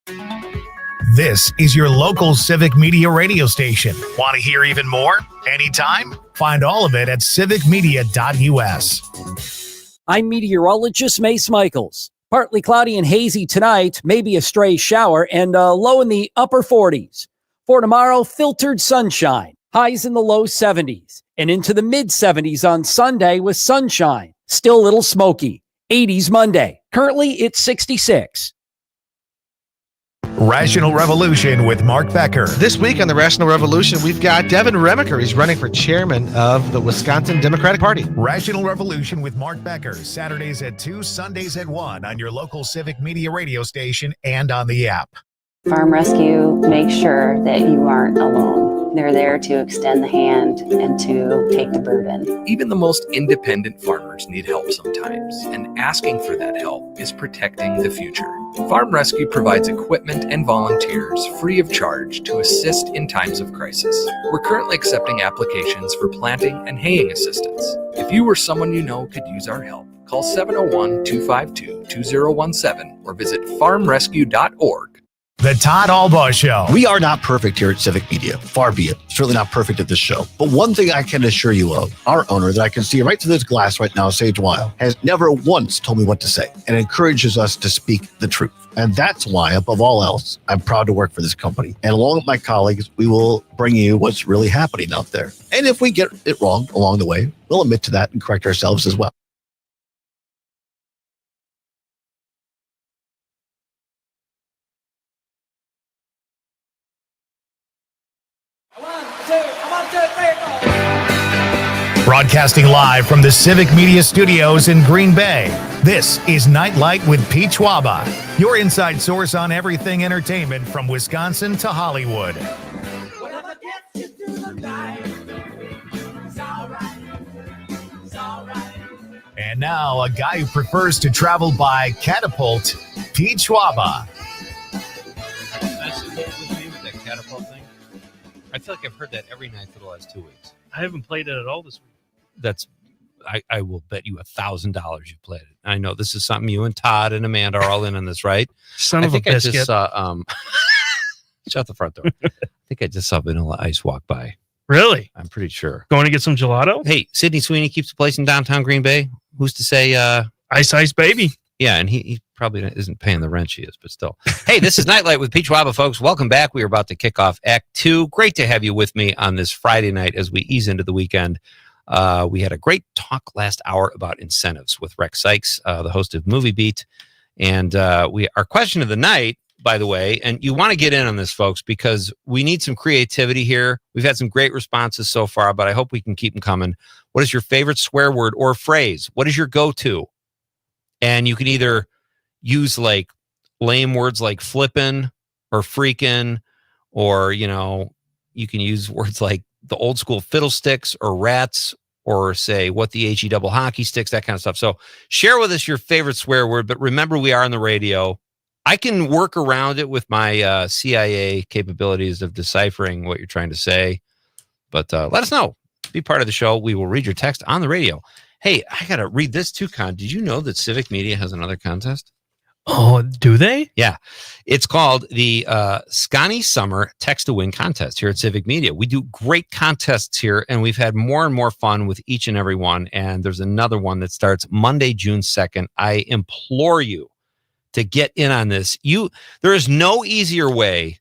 This is your local Civic Media radio station. Want to hear even more? Anytime? Find all of it at civicmedia.us. I'm meteorologist Mace Michaels. Partly cloudy and hazy tonight, maybe a stray shower, and low in the upper 40s. For tomorrow, filtered sunshine, highs in the low 70s, and into the mid 70s on Sunday with sunshine. Still a little smoky. 80s Monday. Currently, it's 66. Rational Revolution with Mark Becker. This week on the Rational Revolution, we've got Devin Remaker. He's running for chairman of the Wisconsin Democratic Party. Rational Revolution with Mark Becker. Saturdays at 2, Sundays at 1 on your local Civic Media radio station and on the app. Farm Rescue makes sure that you aren't alone. They're there to extend the hand and to take the burden. Even the most independent farmers need help sometimes, and asking for that help is protecting the future. Farm Rescue provides equipment and volunteers free of charge to assist in times of crisis. We're currently accepting applications for planting and haying assistance. If you or someone you know could use our help, call 701-252-2017 or visit farmrescue.org. The Todd Albaugh Show. We are not perfect here at Civic Media. Far be it. Certainly not perfect at this show. But one thing I can assure you of, our owner that I can see right through this glass right now, Sage Weil, has never once told me what to say and encourages us to speak the truth. And that's why, above all else, I'm proud to work for this company. And along with my colleagues, we will bring you what's really happening out there. And if we get it wrong along the way, we'll admit to that and correct ourselves as well. Broadcasting live from the Civic Media Studios in Green Bay. This is Nite Lite with Pete Schwaba, your inside source on everything entertainment from Wisconsin to Hollywood. And now, a guy who prefers to travel by catapult, Pete Schwaba. That catapult thing. I feel like I've heard that every night for the last 2 weeks. I haven't played it at all this week. I will bet you $1,000 you played it. I know this is something you and Todd and Amanda are all in on this, right? Son of a biscuit. I just saw, shut the front door. I think I just saw Vanilla Ice walk by. Really? I'm pretty sure. Going to get some gelato? Hey, Sydney Sweeney keeps a place in downtown Green Bay. Who's to say? Ice Baby. Yeah, and he probably isn't paying the rent she is, but still. Hey, this is Nite Lite with Pete Schwaba, folks. Welcome back. We are about to kick off Act 2. Great to have you with me on this Friday night as we ease into the weekend. We had a great talk last hour about incentives with Rex Sikes, the host of Movie Beat. And our question of the night, by the way, and you want to get in on this, folks, because we need some creativity here. We've had some great responses so far, but I hope we can keep them coming. What is your favorite swear word or phrase? What is your go-to? And you can either use like lame words like flippin' or freakin', or, you can use words like the old school fiddlesticks or rats, or say what the HE double hockey sticks, that kind of stuff. So share with us your favorite swear word, but remember we are on the radio. I can work around it with my CIA capabilities of deciphering what you're trying to say, but let us know. Be part of the show. We will read your text on the radio. Hey, I got to read this too, Con. Did you know that Civic Media has another contest? Oh, do they? Yeah. It's called the Scotty Summer Text to Win contest here at Civic Media. We do great contests here, and we've had more and more fun with each and every one. And there's another one that starts Monday, June 2nd. I implore you to get in on this. There is no easier way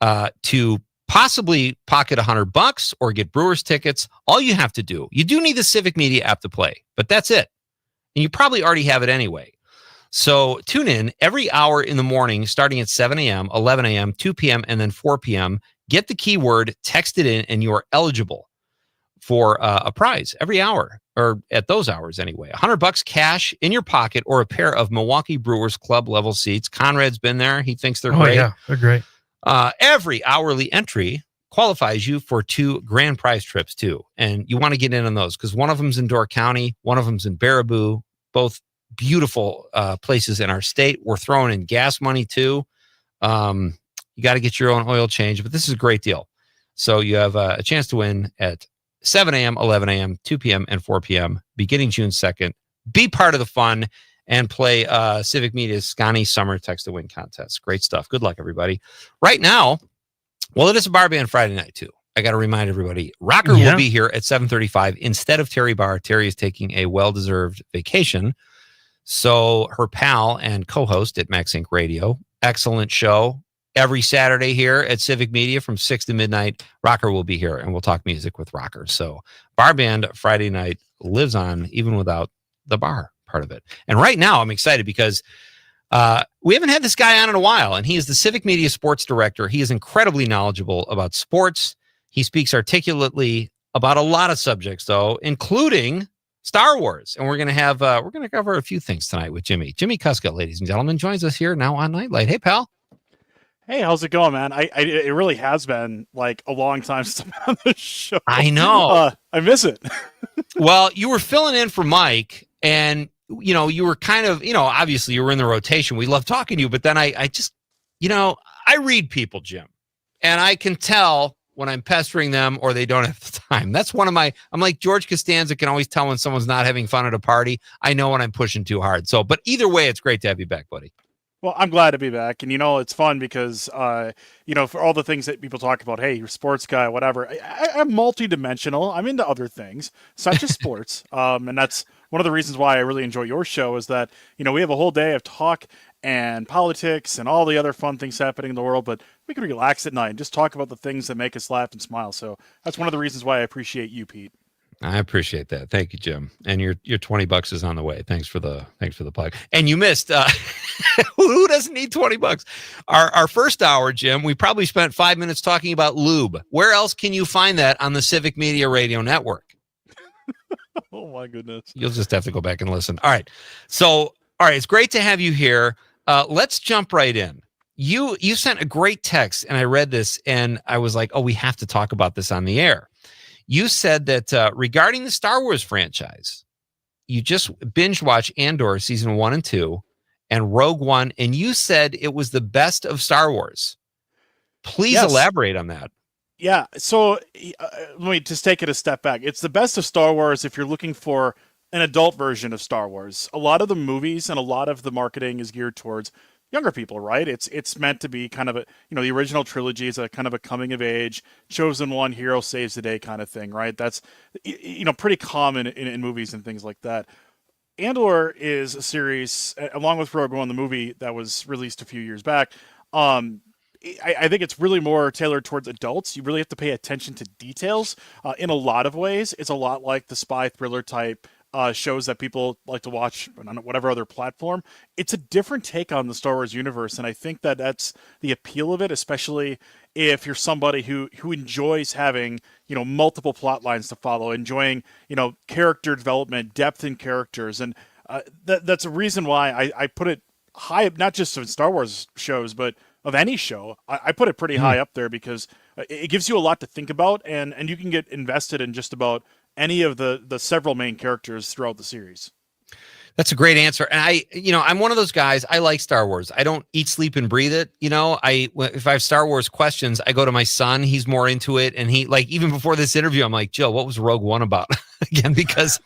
to possibly pocket $100 or get Brewers tickets. All you have to do, you do need the Civic Media app to play, but that's it. And you probably already have it anyway. So tune in every hour in the morning, starting at 7 a.m., 11 a.m., 2 p.m., and then 4 p.m. Get the keyword, text it in, and you are eligible for a prize every hour, or at those hours anyway. $100 cash in your pocket, or a pair of Milwaukee Brewers club level seats. Conrad's been there. He thinks they're great. Yeah, they're great. Every hourly entry qualifies you for 2 grand prize trips too. And you want to get in on those because one of them's in Door County, one of them's in Baraboo, both beautiful places in our state. We're throwing in gas money too. You got to get your own oil change, but this is a great deal. So you have a chance to win at 7 a.m., 11 a.m., 2 p.m., and 4 p.m. beginning June 2nd. Be part of the fun and play Civic Media's Scotty Summer Text to Win contest. Great stuff. Good luck, everybody. Right now, well, it is a bar band Friday night, too. I got to remind everybody, Rokker will be here at 7:35 instead of Terry Barr. Terry is taking a well-deserved vacation. So her pal and co-host at Max Inc. Radio, excellent show. Every Saturday here at Civic Media from 6 to midnight, Rokker will be here, and we'll talk music with Rokker. So bar band Friday night lives on even without the bar part of it. And right now I'm excited because we haven't had this guy on in a while, and he is the Civic Media Sports Director. He is incredibly knowledgeable about sports. He speaks articulately about a lot of subjects, though, including Star Wars. And we're going to cover a few things tonight with JImmie. JImmie Kaska, ladies and gentlemen, joins us here now on Nite Lite. Hey, pal. Hey, how's it going, man? It really has been like a long time since I'm on the show. I know. I miss it. Well, you were filling in for Mike, and you were kind of, obviously you were in the rotation. We love talking to you, but then I just, I read people, Jim, and I can tell when I'm pestering them or they don't have the time. That's I'm like George Costanza can always tell when someone's not having fun at a party. I know when I'm pushing too hard. So, but either way, it's great to have you back, buddy. Well, I'm glad to be back. And, it's fun because, for all the things that people talk about, hey, you're a sports guy, whatever. I'm multidimensional. I'm into other things. It's not just sports. And that's one of the reasons why I really enjoy your show is that, we have a whole day of talk and politics and all the other fun things happening in the world, but we can relax at night and just talk about the things that make us laugh and smile. So that's one of the reasons why I appreciate you, Pete. I appreciate that. Thank you, Jim. And your $20 is on the way. Thanks for the plug. And you missed who doesn't need $20? Our first hour, Jim, we probably spent 5 minutes talking about lube. Where else can you find that on the Civic Media Radio Network? Oh my goodness. You'll just have to go back and listen. All right. So, it's great to have you here. Let's jump right in. You sent a great text and I read this and I was like, oh, we have to talk about this on the air. You said that regarding the Star Wars franchise, you just binge watched Andor season 1 and 2 and Rogue One, and you said it was the best of Star Wars. Please elaborate on that. Yeah. So let me just take it a step back. It's the best of Star Wars if you're looking for an adult version of Star Wars. A lot of the movies and a lot of the marketing is geared towards younger people, right? It's meant to be kind of a, the original trilogy is a kind of a coming of age, chosen one, hero saves the day kind of thing, right? That's, pretty common in movies and things like that. Andor is a series, along with Rogue One, the movie that was released a few years back. I think it's really more tailored towards adults. You really have to pay attention to details. In a lot of ways, it's a lot like the spy thriller type shows that people like to watch on whatever other platform. It's a different take on the Star Wars universe, and I think that that's the appeal of it, especially if you're somebody who enjoys having, multiple plot lines to follow, enjoying, character development, depth in characters, and that's a reason why I put it high, not just in Star Wars shows, but of any show. I put it pretty high up there because it gives you a lot to think about, and you can get invested in just about any of the several main characters throughout the series. That's a great answer. And I'm one of those guys. I like Star Wars. I don't eat, sleep, and breathe it. If I have Star Wars questions, I go to my son. He's more into it. And he, like, even before this interview, I'm like, Jill, what was Rogue One about? Again, because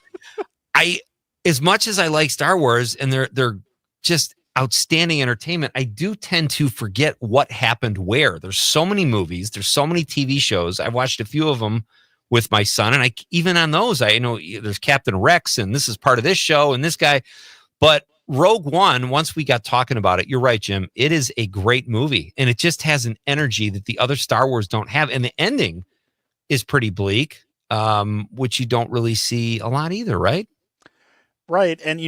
as much as I like Star Wars and they're just outstanding entertainment, I do tend to forget what happened where. There's so many movies. There's so many TV shows. I've watched a few of them with my son, and even on those, I know there's Captain Rex, and this is part of this show, and this guy. But Rogue One, once we got talking about it, you're right, Jim. It is a great movie, and it just has an energy that the other Star Wars don't have, and the ending is pretty bleak, which you don't really see a lot either, right? Right, and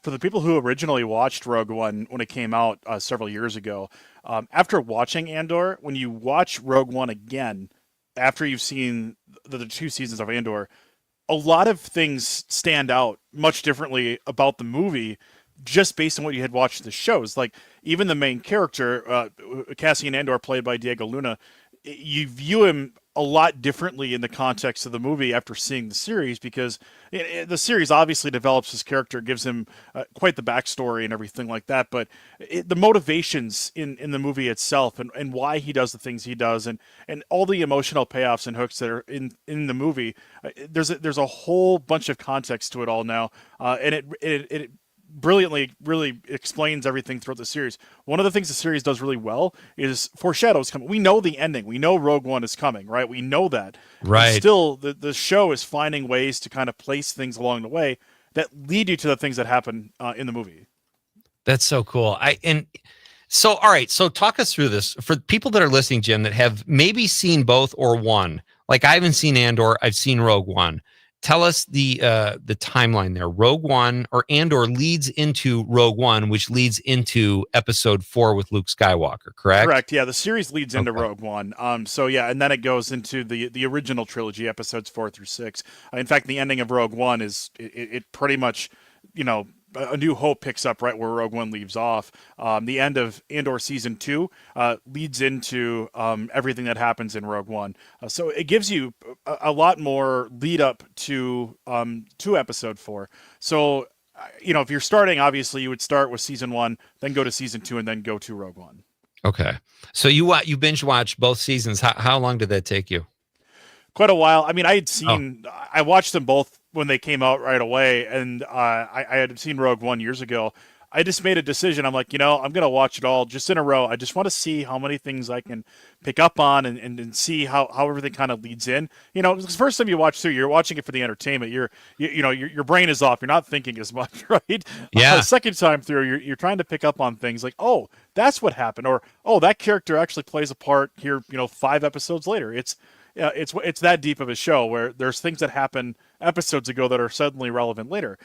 for the people who originally watched Rogue One when it came out several years ago, after watching Andor, when you watch Rogue One again, after you've seen the 2 seasons of Andor, a lot of things stand out much differently about the movie just based on what you had watched the shows. Like, even the main character, Cassian Andor, played by Diego Luna, you view him a lot differently in the context of the movie after seeing the series, because the series obviously develops his character, gives him quite the backstory and everything like that. But the motivations in the movie itself and why he does the things he does and all the emotional payoffs and hooks that are in the movie, there's a whole bunch of context to it all now, and it brilliantly really explains everything throughout the series. One of the things the series does really well is foreshadows coming. We know the ending. We know Rogue One is coming, right? We know that. Right. And still, the show is finding ways to kind of place things along the way that lead you to the things that happen in the movie. That's so cool. So all right. So talk us through this for people that are listening, Jim, that have maybe seen both or one. Like I haven't seen Andor. I've seen Rogue One. Tell us the timeline there. Rogue One or Andor leads into Rogue One, which leads into Episode 4 with Luke Skywalker. Correct. Correct. Yeah, the series leads into Rogue One. So yeah, and then it goes into the original trilogy, Episodes 4 through 6. In fact, the ending of Rogue One is it pretty much, A New Hope picks up right where Rogue One leaves off. The end of Andor Season 2 leads into everything that happens in Rogue One. So it gives you a lot more lead up to Episode 4. So, if you're starting, obviously you would start with Season 1, then go to Season 2, and then go to Rogue One. Okay. So you binge watched both seasons. How long did that take you? Quite a while. I mean, I watched them both when they came out right away, and I had seen Rogue One years ago. I just made a decision. I'm like, I'm going to watch it all just in a row. I just want to see how many things I can pick up on and see how everything kind of leads in. It's the first time you watch through, you're watching it for the entertainment. Your brain is off. You're not thinking as much, right? Yeah. The second time through, you're trying to pick up on things like, oh, that's what happened, or oh, that character actually plays a part here. 5 episodes later, it's that deep of a show where there's things that happen episodes ago that are suddenly relevant later.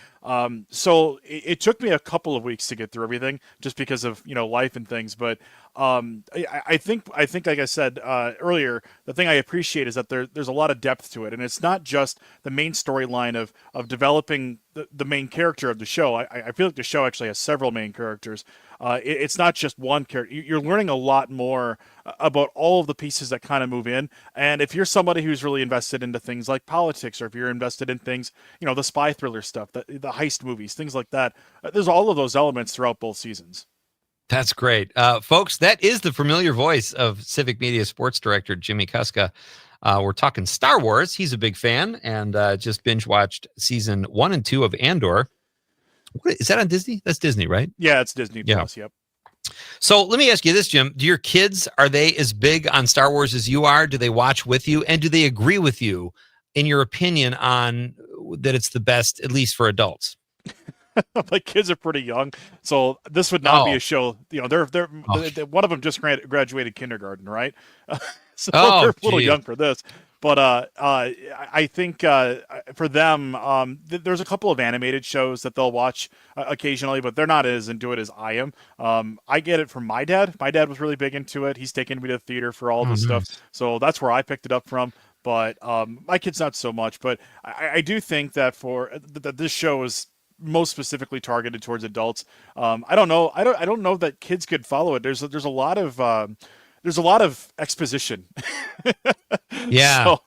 So it took me a couple of weeks to get through everything just because of life and things. But I think like I said earlier, the thing I appreciate is that there's a lot of depth to it, and it's not just the main storyline of developing the main character of the show. I feel like the show actually has several main characters. It's not just one character. You're learning a lot more about all of the pieces that kind of move in. And if you're somebody who's really invested into things like politics, or if you're invested in things, the spy thriller stuff, the heist movies, things like that, there's all of those elements throughout both seasons. That's great. Folks, that is the familiar voice of Civic Media Sports Director JImmie Kaska. We're talking Star Wars. He's a big fan and just binge watched season 1 and 2 of Andor. What, is that on Disney? That's Disney, right? Yeah, it's Disney Plus. Yep. So let me ask you this, Jim. Do your kids, are they as big on Star Wars as you are? Do they watch with you? And do they agree with you in your opinion on that it's the best, at least for adults? My kids are pretty young, so this would not be a show. They're one of them just graduated kindergarten, right? So they're a little young for this. But I think for them, there's a couple of animated shows that they'll watch occasionally, but they're not as into it as I am. I get it from my dad. My dad was really big into it. He's taken me to the theater for all this stuff, so that's where I picked it up from. But my kids not so much. But I do think that that this show is most specifically targeted towards adults. I don't know. I don't know that kids could follow it. There's a lot of exposition. Yeah. So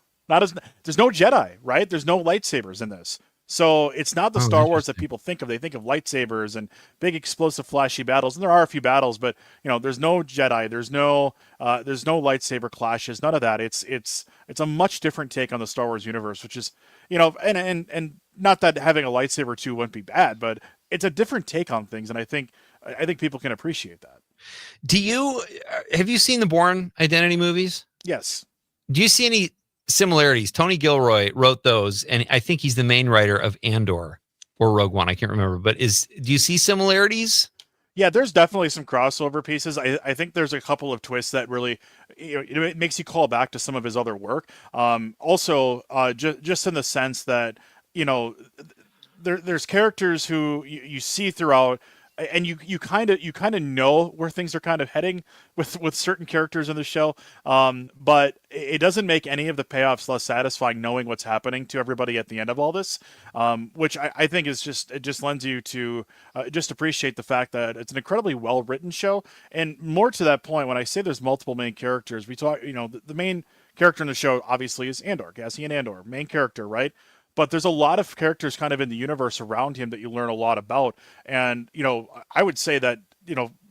there's no Jedi, right? There's no lightsabers in this. So it's not the Star Wars that people think of. They think of lightsabers and big explosive flashy battles, and there are a few battles, but there's no Jedi, there's no lightsaber clashes, none of that. It's a much different take on the Star Wars universe, which is, and not that having a lightsaber too wouldn't be bad, but it's a different take on things, and I think people can appreciate that. Have you seen the Bourne Identity movies? Yes. Do you see any similarities? Tony Gilroy wrote those, and I think he's the main writer of Andor or Rogue One. I can't remember, but do you see similarities? Yeah, there's definitely some crossover pieces. I think there's a couple of twists that really, it makes you call back to some of his other work. Also, just in the sense that, there's characters who you see throughout, and you kind of know where things are kind of heading with certain characters in the show, but it doesn't make any of the payoffs less satisfying knowing what's happening to everybody at the end of all this, which I think is it just lends you to just appreciate the fact that it's an incredibly well written show. And more to that point, when I say there's multiple main characters, we talk the main character in the show obviously is Andor, Cassian Andor, main character, right? But there's a lot of characters kind of in the universe around him that you learn a lot about. And, I would say that,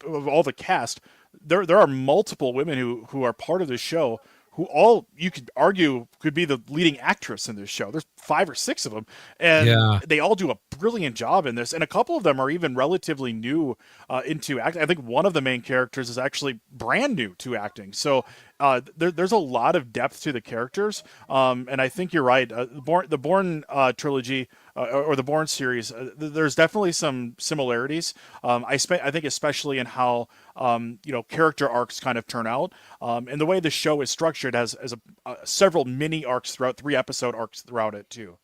of all the cast, there are multiple women who are part of the show who all you could argue could be the leading actress in this show. There's 5 or 6 of them, and they all do a brilliant job in this. And a couple of them are even relatively new into acting. I think one of the main characters is actually brand new to acting. So there's a lot of depth to the characters, and I think you're right. The Bourne trilogy or the Bourne series, there's definitely some similarities. I think especially in how character arcs kind of turn out, and the way the show is structured has several mini arcs throughout, 3-episode arcs throughout it too.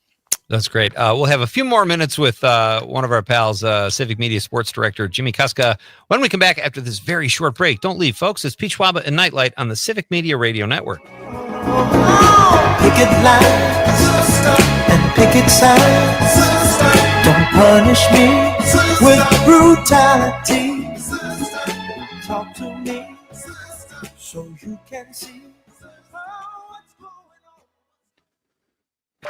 That's great. We'll have a few more minutes with one of our pals, Civic Media Sports Director JImmie Kaska, when we come back after this very short break. Don't leave, folks. It's Pete Schwaba and Nite Lite on the Civic Media Radio Network. Picket lines and picket signs. Don't punish me with brutality. Talk to me so you can see.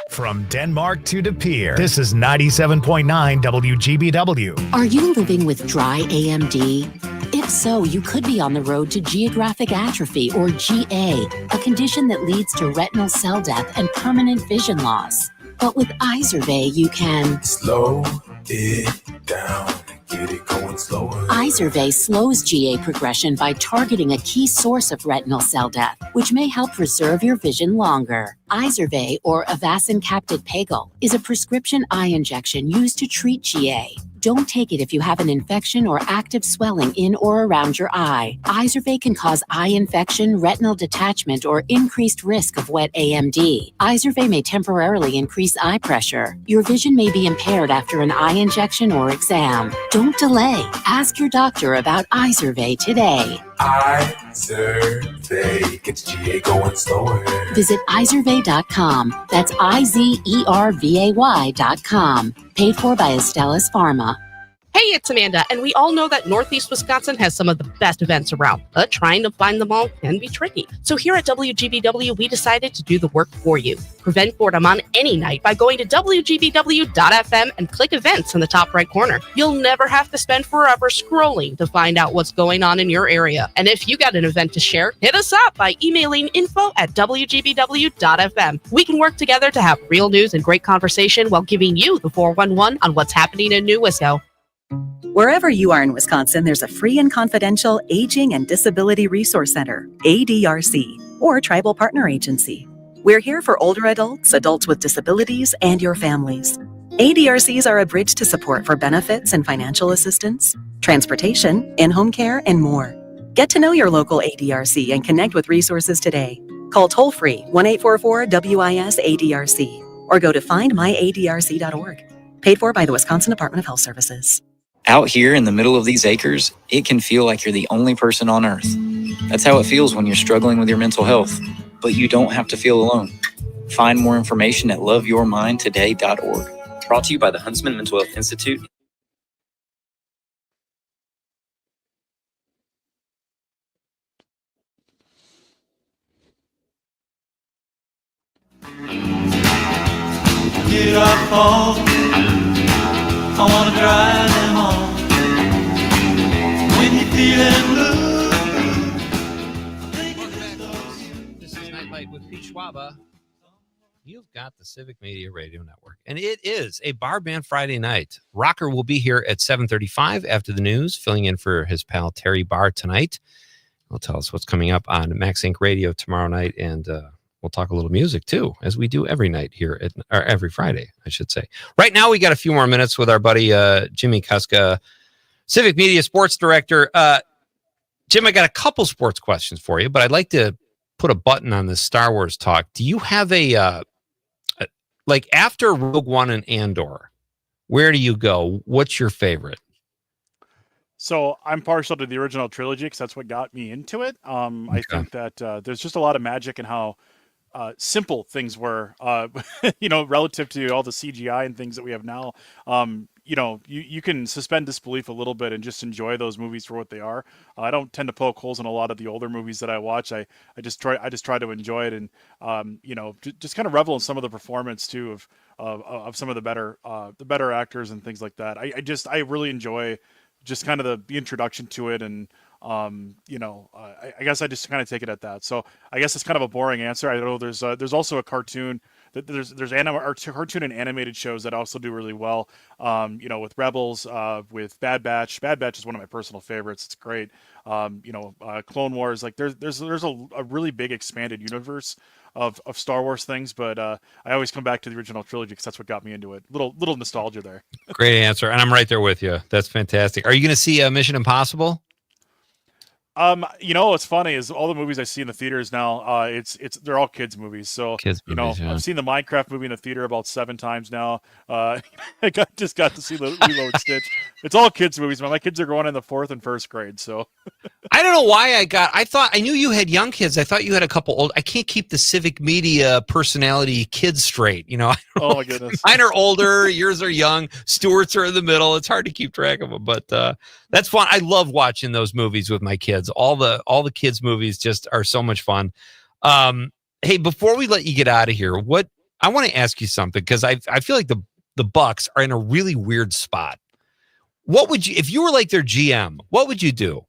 From Denmark to De Pere, this is 97.9 WGBW. Are you living with dry AMD? If so, you could be on the road to geographic atrophy, or GA, a condition that leads to retinal cell death and permanent vision loss. But with Izervay, you can slow it down. Get it going slower. Izervay slows GA progression by targeting a key source of retinal cell death, which may help preserve your vision longer. Izervay, or Avastin Capted Pagel, is a prescription eye injection used to treat GA. Don't take it if you have an infection or active swelling in or around your eye. Izervay can cause eye infection, retinal detachment, or increased risk of wet AMD. Izervay may temporarily increase eye pressure. Your vision may be impaired after an eye injection or exam. Don't delay. Ask your doctor about Izervay today. Izervay gets GA going slower. Visit Izervay.com. That's IZERVAY.com. Paid for by Astellas Pharma. Hey, it's Amanda, and we all know that Northeast Wisconsin has some of the best events around, but trying to find them all can be tricky. So here at WGBW, we decided to do the work for you. Prevent boredom on any night by going to WGBW.FM and click events in the top right corner. You'll never have to spend forever scrolling to find out what's going on in your area. And if you got an event to share, hit us up by emailing info@WGBW.FM. We can work together to have real news and great conversation while giving you the 411 on what's happening in New Wisco. Wherever you are in Wisconsin, there's a free and confidential Aging and Disability Resource Center, ADRC, or Tribal Partner Agency. We're here for older adults, adults with disabilities, and your families. ADRCs are a bridge to support for benefits and financial assistance, transportation, in-home care, and more. Get to know your local ADRC and connect with resources today. Call toll-free 1-844-WIS-ADRC or go to findmyadrc.org. Paid for by the Wisconsin Department of Health Services. Out here in the middle of these acres, it can feel like you're the only person on earth. That's how it feels when you're struggling with your mental health, but you don't have to feel alone. Find more information at loveyourmindtoday.org. Brought to you by the Huntsman Mental Health Institute. Get up on, I wanna drive them on. When you're feeling blue. This is Nite Lite with Pete Schwaba. You've got the Civic Media Radio Network, and it is a Bar Band Friday night. Rokker will be here at 7:35 after the news, filling in for his pal Terry Barr tonight. He'll tell us what's coming up on Max Inc. Radio tomorrow night, and we'll talk a little music too, as we do every night here or every Friday, I should say. Right now, we got a few more minutes with our buddy JImmie Kaska, Civic Media Sports Director. Jim, I got a couple sports questions for you, but I'd like to put a button on this Star Wars talk. Do you have like after Rogue One and Andor, where do you go? What's your favorite? So I'm partial to the original trilogy because that's what got me into it. I think that there's just a lot of magic in how simple things were, relative to all the CGI and things that we have now. you can suspend disbelief a little bit and just enjoy those movies for what they are. I don't tend to poke holes in a lot of the older movies that I watch. I just try to enjoy it and just kind of revel in some of the performance too of some of the better actors and things like that. I really enjoy just kind of the introduction to it, and I guess I just kind of take it at that. So I guess it's kind of a boring answer. I know there's also a cartoon. There's cartoon and animated shows that also do really well. With Rebels, with Bad Batch. Bad Batch is one of my personal favorites. It's great. Clone Wars. Like there's a really big expanded universe of Star Wars things, but I always come back to the original trilogy because that's what got me into it. Little nostalgia there. Great answer, and I'm right there with you. That's fantastic. Are you going to see Mission Impossible? What's funny is all the movies I see in the theaters now, they're all kids movies. So movies, yeah. I've seen the Minecraft movie in the theater about 7 times now. I just got to see Lilo and Stitch. It's all kids movies. My kids are going in the 4th and 1st grade. So I don't know why I thought I knew you had young kids. I thought you had a couple old. I can't keep the Civic Media personality kids straight. Oh my goodness. Mine are older. Yours are young. Stuart's are in the middle. It's hard to keep track of them, but that's fun. I love watching those movies with my kids. All the kids movies just are so much fun. Hey, before we let you get out of here, I want to ask you something, because I feel like the Bucks are in a really weird spot. What would you, if you were like their GM, what would you do?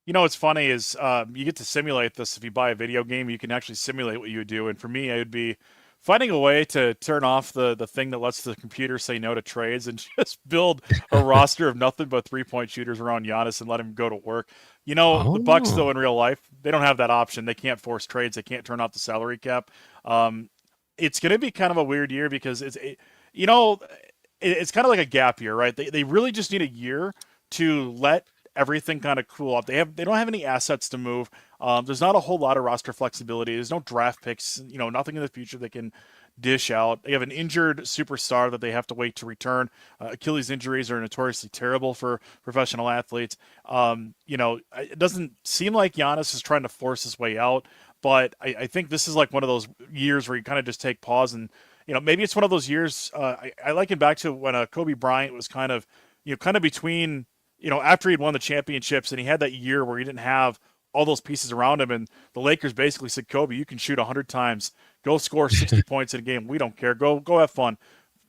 What's funny is you get to simulate this. If you buy a video game, you can actually simulate what you would do. And for me, I would be finding a way to turn off the thing that lets the computer say no to trades and just build a roster of nothing but 3-point shooters around Giannis and let him go to work. The Bucks, though, in real life, they don't have that option. They can't force trades. They can't turn off the salary cap. It's going to be kind of a weird year because it's kind of like a gap year, right? They really just need a year to let everything kind of cool off. They don't have any assets to move. There's not a whole lot of roster flexibility. There's no draft picks, nothing in the future they can dish out. They have an injured superstar that they have to wait to return. Achilles injuries are notoriously terrible for professional athletes. It doesn't seem like Giannis is trying to force his way out, but I think this is like one of those years where you kind of just take pause and, maybe it's one of those years. I liken back to when Kobe Bryant was kind of between, after he'd won the championships and he had that year where he didn't have all those pieces around him, and the Lakers basically said, Kobe, you can shoot 100 times, go score 60 points in a game. We don't care. Go have fun.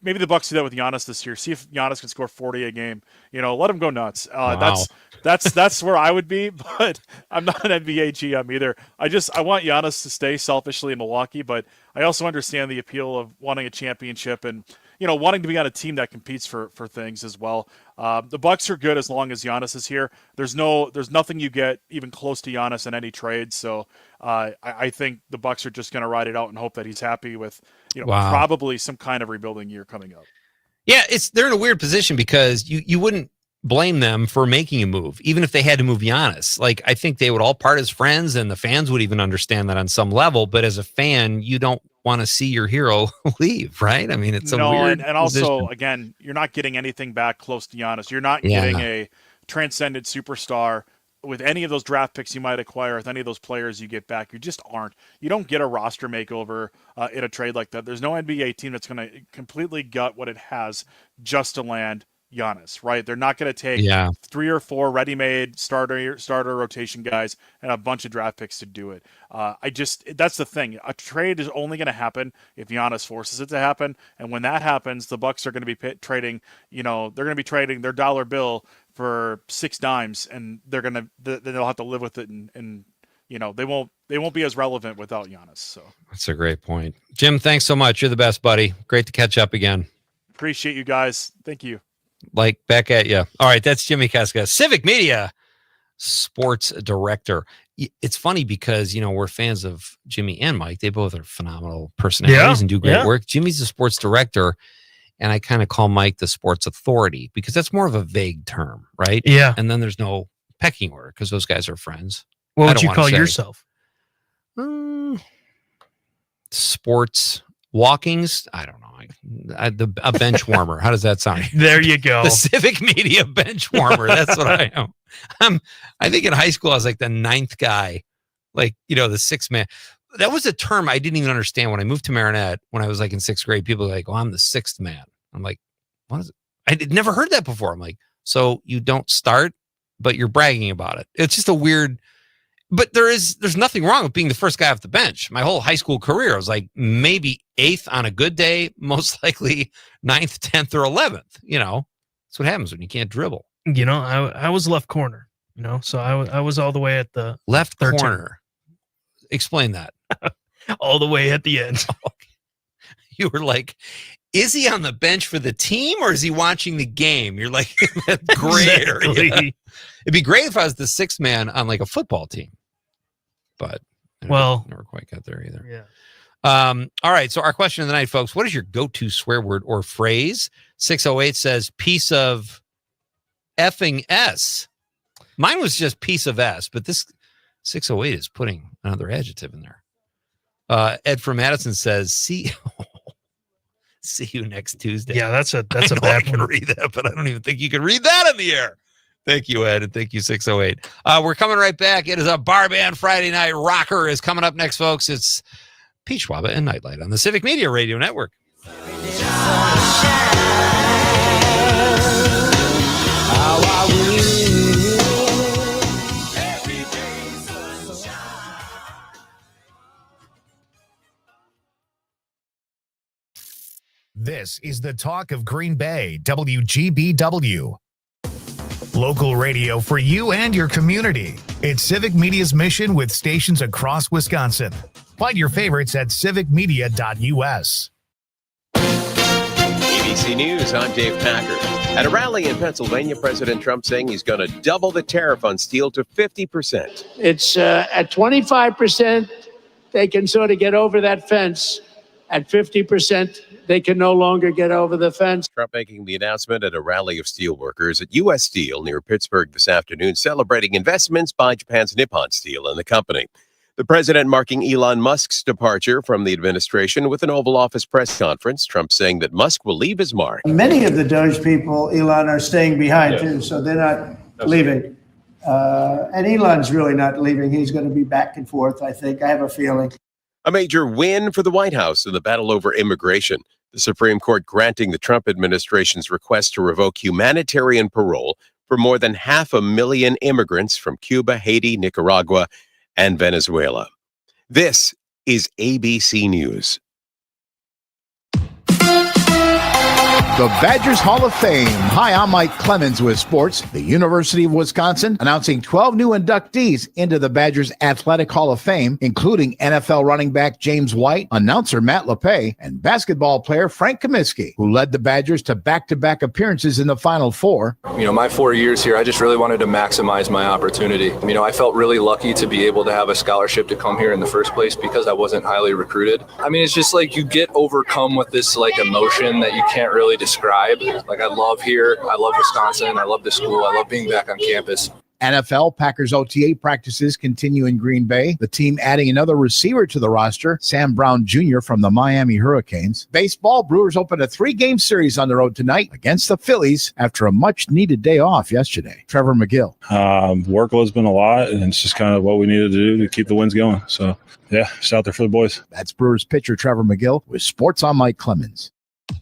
Maybe the Bucks do that with Giannis this year. See if Giannis can score 40 a game. Let him go nuts. Wow. That's where I would be, but I'm not an NBA GM either. I want Giannis to stay selfishly in Milwaukee, but I also understand the appeal of wanting a championship and wanting to be on a team that competes for things as well. The Bucks are good as long as Giannis is here. There's nothing you get even close to Giannis in any trade. So I think the Bucks are just going to ride it out and hope that he's happy with probably some kind of rebuilding year coming up. Yeah, they're in a weird position because you wouldn't blame them for making a move, even if they had to move Giannis. Like, I think they would all part as friends, and the fans would even understand that on some level. But as a fan, you don't want to see your hero leave, right? I mean, it's a weird and also, position. again, you're not getting anything back close to Giannis. You're not getting a transcendent superstar with any of those draft picks you might acquire, with any of those players you get back. You just aren't. You don't get a roster makeover in a trade like that. There's no NBA team that's going to completely gut what it has just to land Giannis, right? They're not going to take 3 or 4 ready-made starter rotation guys and a bunch of draft picks to do it. That's the thing. A trade is only going to happen if Giannis forces it to happen, and when that happens, the Bucks are going to be trading. They're going to be trading their dollar bill for 6 dimes, and they'll have to live with it, and they won't be as relevant without Giannis. So that's a great point, Jim. Thanks so much. You're the best, buddy. Great to catch up again. Appreciate you guys. Thank you. Like back at you. All right, that's JImmie Kaska, Civic Media sports director. It's funny because we're fans of JImmie and Mike. They both are phenomenal personalities and do great work. JImmie's the sports director, and I kind of call Mike the sports authority because that's more of a vague term, right? Yeah. And then there's no pecking order because those guys are friends. What would you call yourself? Sports walkings. I don't know. A bench warmer. How does that sound? There you go. The Civic Media bench warmer. That's what I am. I think in high school I was like the 9th guy, like the 6th man. That was a term I didn't even understand when I moved to Marinette. When I was like in 6th grade, people were like, "Oh, I'm the 6th man." I'm like, "What is it? I'd never heard that before. I'm like, so you don't start, but you're bragging about it. It's just a weird, but there's nothing wrong with being the first guy off the bench. My whole high school career, I was like maybe 8th on a good day, most likely 9th, 10th, or 11th. That's what happens when you can't dribble. I was left corner, so I was all the way at the left 13. corner. Explain that. All the way at the end. You were like, is he on the bench for the team or is he watching the game? You're like in that gray area. It'd be great if I was the 6th man on like a football team, but never quite got there either. Yeah. All right. So our question of the night, folks, what is your go-to swear word or phrase? 608 says piece of effing S. Mine was just piece of S, but this 608 is putting another adjective in there. Ed from Madison says, see you next Tuesday. Yeah, that's a bad I can read that, but I don't even think you can read that in the air. Thank you, Ed, and thank you, 608. We're coming right back. It is a Bar Band Friday night. Rokker is coming up next, folks. It's Pete Schwaba and Nite Lite on the Civic Media Radio Network. This is the talk of Green Bay, WGBW. Local radio for you and your community. It's Civic Media's mission with stations across Wisconsin. Find your favorites at civicmedia.us. ABC News, I'm Dave Packer. At a rally in Pennsylvania, President Trump saying he's going to double the tariff on steel to 50%. It's at 25%, they can sort of get over that fence. At 50%, they can no longer get over the fence. Trump making the announcement at a rally of steelworkers at U.S. Steel near Pittsburgh this afternoon, celebrating investments by Japan's Nippon Steel and the company. The president marking Elon Musk's departure from the administration with an Oval Office press conference. Trump saying that Musk will leave his mark. Many of the Doge people, Elon, are staying behind too, so they're not leaving. And Elon's really not leaving. He's going to be back and forth, I think. I have a feeling. A major win for the White House in the battle over immigration. The Supreme Court granting the Trump administration's request to revoke humanitarian parole for more than 500,000 immigrants from Cuba, Haiti, Nicaragua, and Venezuela. This is ABC News. The Badgers Hall of Fame. Hi, I'm Mike Clemens with sports. The University of Wisconsin announcing 12 new inductees into the Badgers Athletic Hall of Fame, including NFL running back James White, announcer Matt LePay, and basketball player Frank Kaminsky, who led the Badgers to back-to-back appearances in the Final Four. My 4 years here, I just really wanted to maximize my opportunity. I felt really lucky to be able to have a scholarship to come here in the first place because I wasn't highly recruited. It's just like you get overcome with this emotion that you can't really describe. I love here. I love Wisconsin. I love the school. I love being back on campus. NFL Packers OTA practices continue in Green Bay. The team adding another receiver to the roster, Sam Brown Jr. from the Miami Hurricanes. Baseball, Brewers opened a 3-game series on the road tonight against the Phillies after a much-needed day off yesterday. Trevor McGill. Workload's been a lot, and it's just kind of what we needed to do to keep the wins going. So, yeah, just out there for the boys. That's Brewers pitcher Trevor McGill with Sports on Mike Clemens.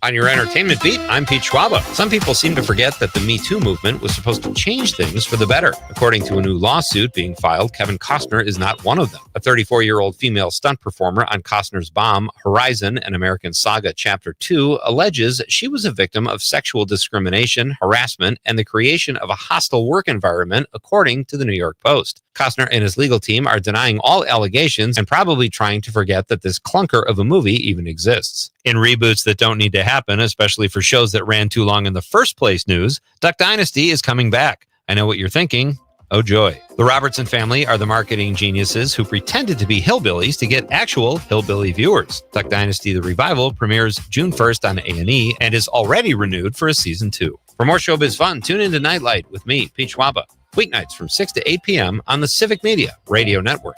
On your entertainment beat, I'm Pete Schwaba. Some people seem to forget that the Me Too movement was supposed to change things for the better. According to a new lawsuit being filed, Kevin Costner is not one of them. A 34-year-old female stunt performer on Costner's bomb, Horizon, an American Saga Chapter 2, alleges she was a victim of sexual discrimination, harassment, and the creation of a hostile work environment, according to the New York Post. Costner and his legal team are denying all allegations and probably trying to forget that this clunker of a movie even exists. In reboots that don't need to happen, especially for shows that ran too long in the first place news, Duck Dynasty is coming back. I know what you're thinking. Oh, joy. The Robertson family are the marketing geniuses who pretended to be hillbillies to get actual hillbilly viewers. Duck Dynasty The Revival premieres June 1st on A&E and is already renewed for a season 2. For more showbiz fun, tune into Nite Lite with me, Pete Schwaba, weeknights from 6 to 8 p.m. on the Civic Media Radio Network.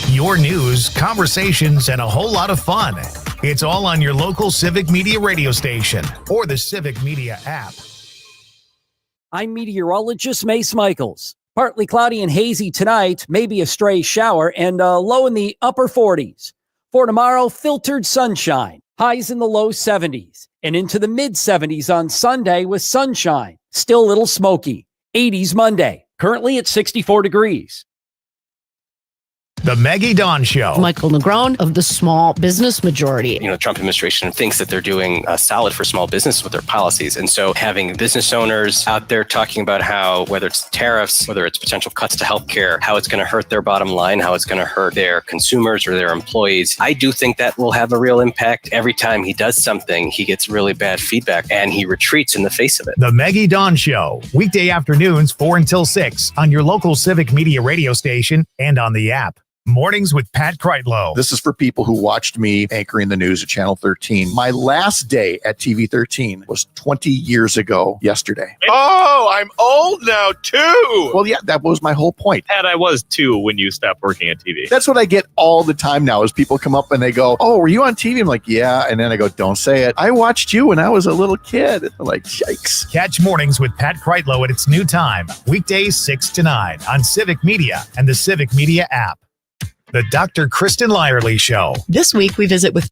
Your news, conversations, and a whole lot of fun. It's all on your local Civic Media radio station or the Civic Media app. I'm meteorologist Mace Michaels. Partly cloudy and hazy tonight, maybe a stray shower, and low in the upper 40s. For tomorrow, filtered sunshine, highs in the low 70s, and into the mid 70s on Sunday with sunshine. Still a little smoky. 80s Monday, currently at 64 degrees. The Maggie Dawn Show. Michael Negron of the Small Business Majority. The Trump administration thinks that they're doing solid for small business with their policies. And so having business owners out there talking about how, whether it's tariffs, whether it's potential cuts to healthcare, how it's going to hurt their bottom line, how it's going to hurt their consumers or their employees, I do think that will have a real impact. Every time he does something, he gets really bad feedback and he retreats in the face of it. The Maggie Dawn Show, weekday afternoons 4 until 6 on your local Civic Media radio station and on the app. Mornings with Pat Kreitlow. This is for people who watched me anchoring the news at Channel 13. My last day at TV 13 was 20 years ago yesterday. Oh, I'm old now, too. Well, yeah, that was my whole point. And I was, too, when you stopped working at TV. That's what I get all the time now is people come up and they go, oh, were you on TV? I'm like, yeah. And then I go, don't say it. I watched you when I was a little kid. I'm like, yikes. Catch Mornings with Pat Kreitlow at its new time, weekdays 6 to 9 on Civic Media and the Civic Media app. The Dr. Kristen Lyerly Show. This week we visit with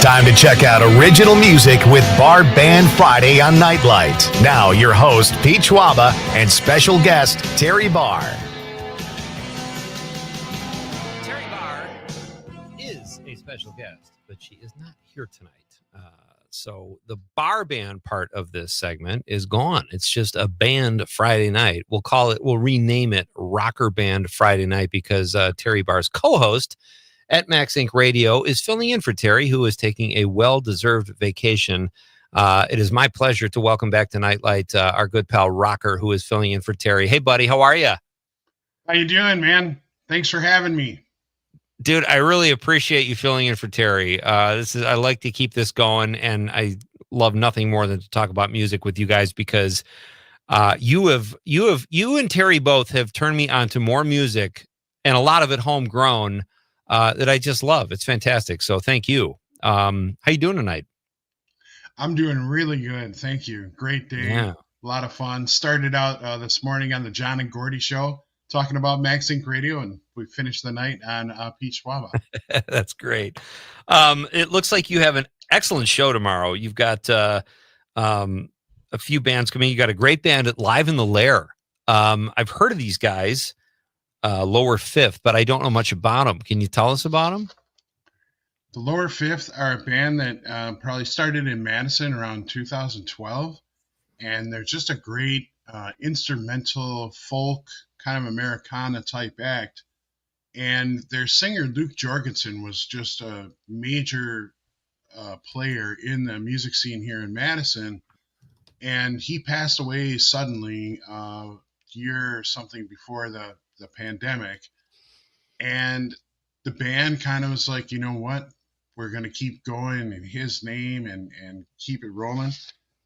Time to check out original music with Bar Band Friday on Nite Lite. Now your host, Pete Schwaba, and special guest, Terry Barr. Terry Barr is a special guest, but she is not here tonight. So the bar band part of this segment is gone. It's just a band Friday night. We'll rename it Rocker Band Friday Night because Terry Barr's co-host at Max Inc. Radio is filling in for Terry, who is taking a well-deserved vacation. It is my pleasure to welcome back to Nite Lite our good pal Rokker, who is filling in for Terry. Hey, buddy, how are you? How you doing, man? Thanks for having me. Dude, I really appreciate you filling in for Terry. I like to keep this going, and I love nothing more than to talk about music with you guys because you and Terry both have turned me on to more music, and a lot of it homegrown that I just love. It's fantastic. So thank you. How you doing tonight? I'm doing really good. Thank you. Great day. Yeah. A lot of fun. Started out this morning on the John and Gordy show talking about Max Inc. Radio, and we finished the night on Pete Schwaba. That's great. It looks like you have an excellent show tomorrow. You've got a few bands coming. You got a great band at Live in the Lair. I've heard of these guys, Lower Fifth, but I don't know much about them. Can you tell us about them? The Lower Fifth are a band that probably started in Madison around 2012, and they're just a great instrumental folk kind of Americana type act. And their singer, Luke Jorgensen, was just a major player in the music scene here in Madison. And he passed away suddenly a year or something before the pandemic. And the band kind of was like, you know what? We're going to keep going in his name and keep it rolling.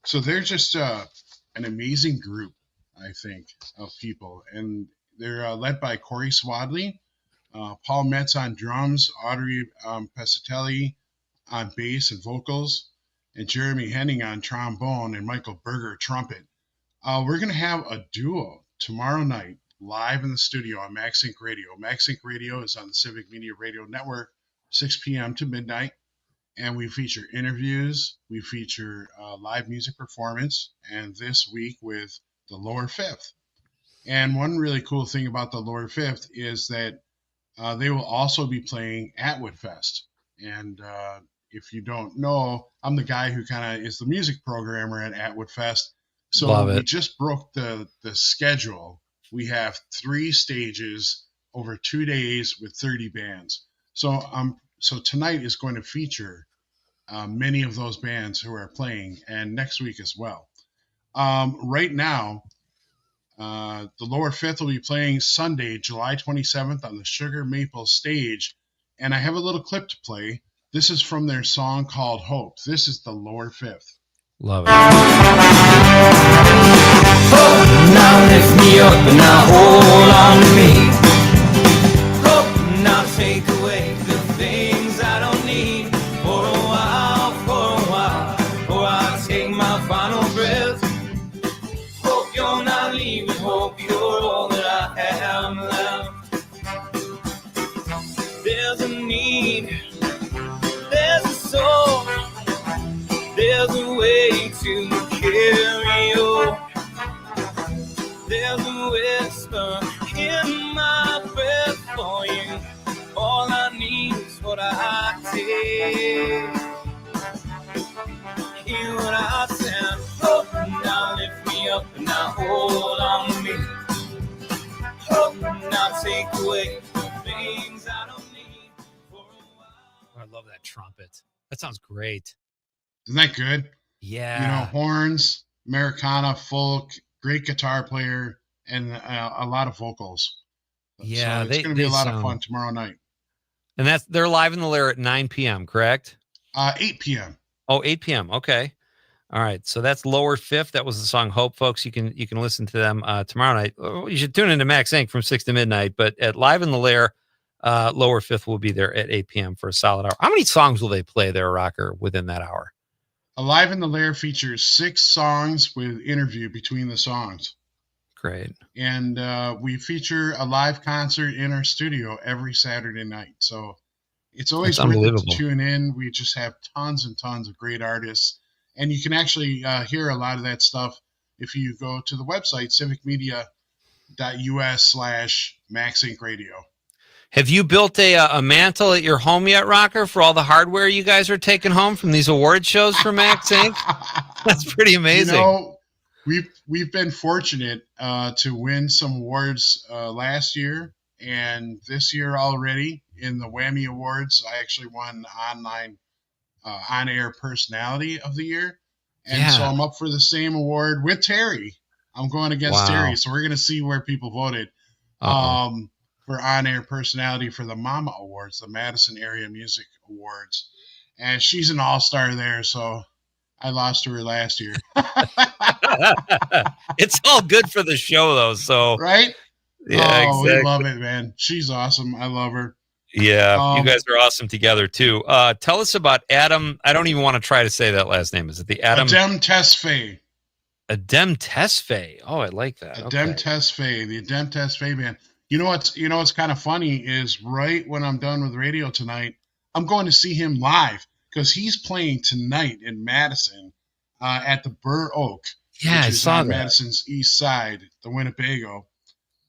So they're just an amazing group, I think, of people. And they're led by Corey Swadley, Paul Metz on drums, Audrey Pescatelli on bass and vocals, and Jeremy Henning on trombone, and Michael Berger trumpet. We're going to have a duo tomorrow night live in the studio on Max Inc. Radio. Max Inc. Radio is on the Civic Media Radio Network, 6 p.m. to midnight. And we feature interviews, we feature live music performance, and this week with the Lower Fifth. And one really cool thing about the Lower Fifth is that they will also be playing at Woodfest. And if you don't know, I'm the guy who kind of is the music programmer at Atwood Fest. So we just broke the schedule. We have 3 stages over 2 days with 30 bands. So tonight is going to feature many of those bands who are playing, and next week as well. Right now, the Lower Fifth will be playing Sunday, July 27th on the Sugar Maple stage. And I have a little clip to play. This is from their song called Hope. This is the Lower Fifth. Love it. Hope now lift me up and now hold on to me. Hope now take away the things I don't need. For a while, or I'll take my final. There's a way to carry on. There's a whisper in my breath for you. All I need is what I take. Hear what I said. Oh, now lift me up and now hold on to me. Oh, now take away the things I don't need for a while. I love that trumpet. That sounds great. Isn't that good? Yeah. You know, horns, Americana, folk, great guitar player, and a lot of vocals. Yeah, so it's going to be a lot of fun tomorrow night. And they're live in the Lair at 9 p.m., correct? 8 p.m. Oh, 8 p.m. Okay. All right. So that's Lower Fifth. That was the song Hope, folks. You can listen to them tomorrow night. You should tune into Max Inc. from 6 to midnight. But at Live in the Lair, Lower Fifth will be there at 8 p.m. for a solid hour. How many songs will they play there, Rokker, within that hour? Alive in the Lair features 6 songs with interview between the songs. Great. And we feature a live concert in our studio every Saturday night. So it's always worth it to tune in. We just have tons and tons of great artists. And you can actually hear a lot of that stuff if you go to the website, civicmedia.us/Max Inc. Radio. Have you built a mantle at your home yet, Rokker, for all the hardware you guys are taking home from these award shows for Max Inc.? That's pretty amazing. You know, we've been fortunate to win some awards last year and this year already in the Whammy Awards. I actually won online on-air personality of the year. And so I'm up for the same award with Terry. I'm going against Terry. So we're going to see where people voted for on-air personality for the Mama Awards, the Madison Area Music Awards. And she's an all-star there. So I lost to her last year. It's all good for the show, though. So right? Yeah, exactly. We love it, man. She's awesome. I love her. Yeah, you guys are awesome together too. Tell us about Adam. I don't even want to try to say that last name. Is it the Adam? Adem Tesfaye. Adem Tesfaye. Oh, I like that. Adem Tesfaye, the Adem Tesfaye band. You know what's kind of funny is right when I'm done with radio tonight, I'm going to see him live because he's playing tonight in Madison at the Burr Oak. Yeah, which I is saw on that. Madison's east side, the Winnebago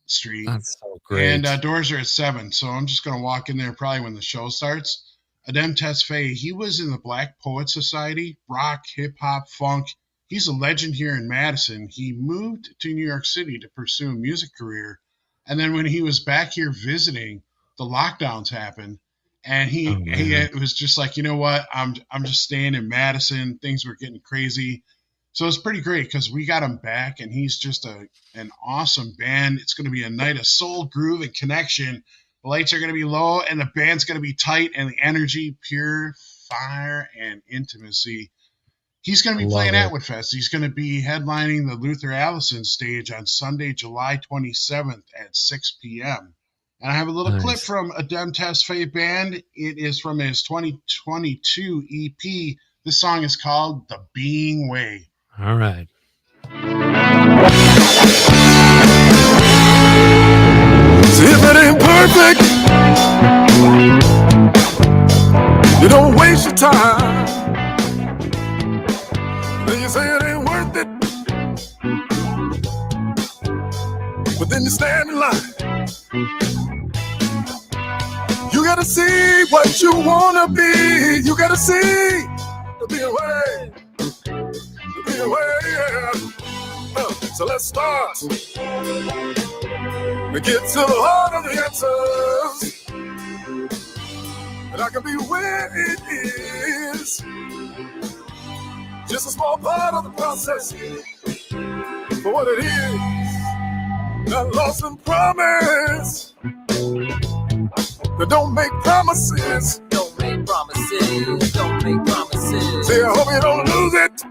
Street. That's so great. And doors are at 7, so I'm just going to walk in there probably when the show starts. Adem Tesfaye, he was in the Black Poet Society, rock, hip-hop, funk. He's a legend here in Madison. He moved to New York City to pursue a music career. And then when he was back here visiting, the lockdowns happened. And he was just like, you know what? I'm just staying in Madison. Things were getting crazy. So it's pretty great because we got him back, and he's just an awesome band. It's going to be a night of soul, groove, and connection. The lights are going to be low, and the band's going to be tight, and the energy, pure fire, and intimacy. He's going to be playing Atwood Fest. He's going to be headlining the Luther Allison stage on Sunday, July 27th at 6 p.m. And I have a little clip from Adem Tesfaye Band. It is from his 2022 EP. This song is called The Being Way. All right. See, if it ain't perfect, you don't waste your time. Then you say it ain't worth it, but then you stand in line. You gotta see what you wanna be. You gotta see the being way. So let's start to get to the heart of the answers, and I can be where it is, just a small part of the process for what it is. Not lost in promise, but don't make promises. Don't make promises. Don't make promises. See, I hope you don't lose it.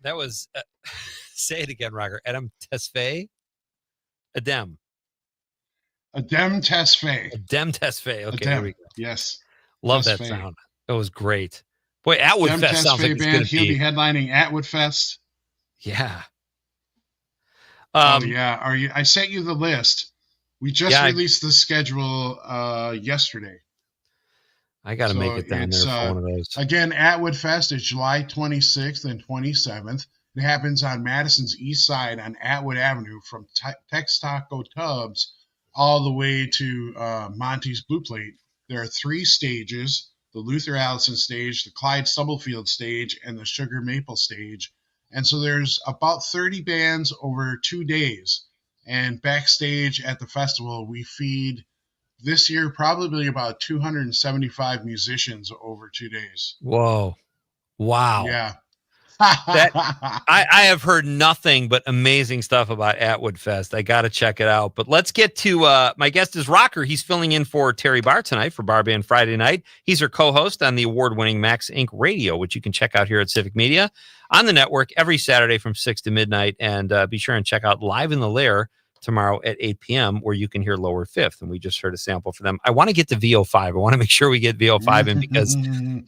That was, say it again, Rokker. Adem Tesfaye? Adem Tesfaye. Adem Tesfaye. Okay, Adem. there we go. Yes. Love that Tesfaye. sound. That was great. Boy, Atwood Adem Fest sounds like Tesfaye it's band. going to He'll be be. headlining Atwood Fest. Yeah. I sent you the list. We just released the schedule yesterday. I got to make it down there for one of those. Again, Atwood Fest is July 26th and 27th. It happens on Madison's east side on Atwood Avenue from Tex Taco Tubs all the way to Monty's Blue Plate. There are 3 stages, the Luther Allison stage, the Clyde Stubblefield stage, and the Sugar Maple stage. And so there's about 30 bands over 2 days. And backstage at the festival, we feed this year probably about 275 musicians over 2 days. Whoa. Wow. Yeah. I have heard nothing but amazing stuff about Atwood Fest. I got to check it out. But let's get to my guest is Rokker. He's filling in for Terry Barr tonight for Bar Band Friday night. He's her co-host on the award-winning Max Inc. Radio, which you can check out here at Civic Media on the network every Saturday from 6 to midnight. And be sure and check out Live in the Lair tomorrow at 8 p.m. where you can hear Lower Fifth. And we just heard a sample for them. I want to get to VO5. I want to make sure we get VO5 in because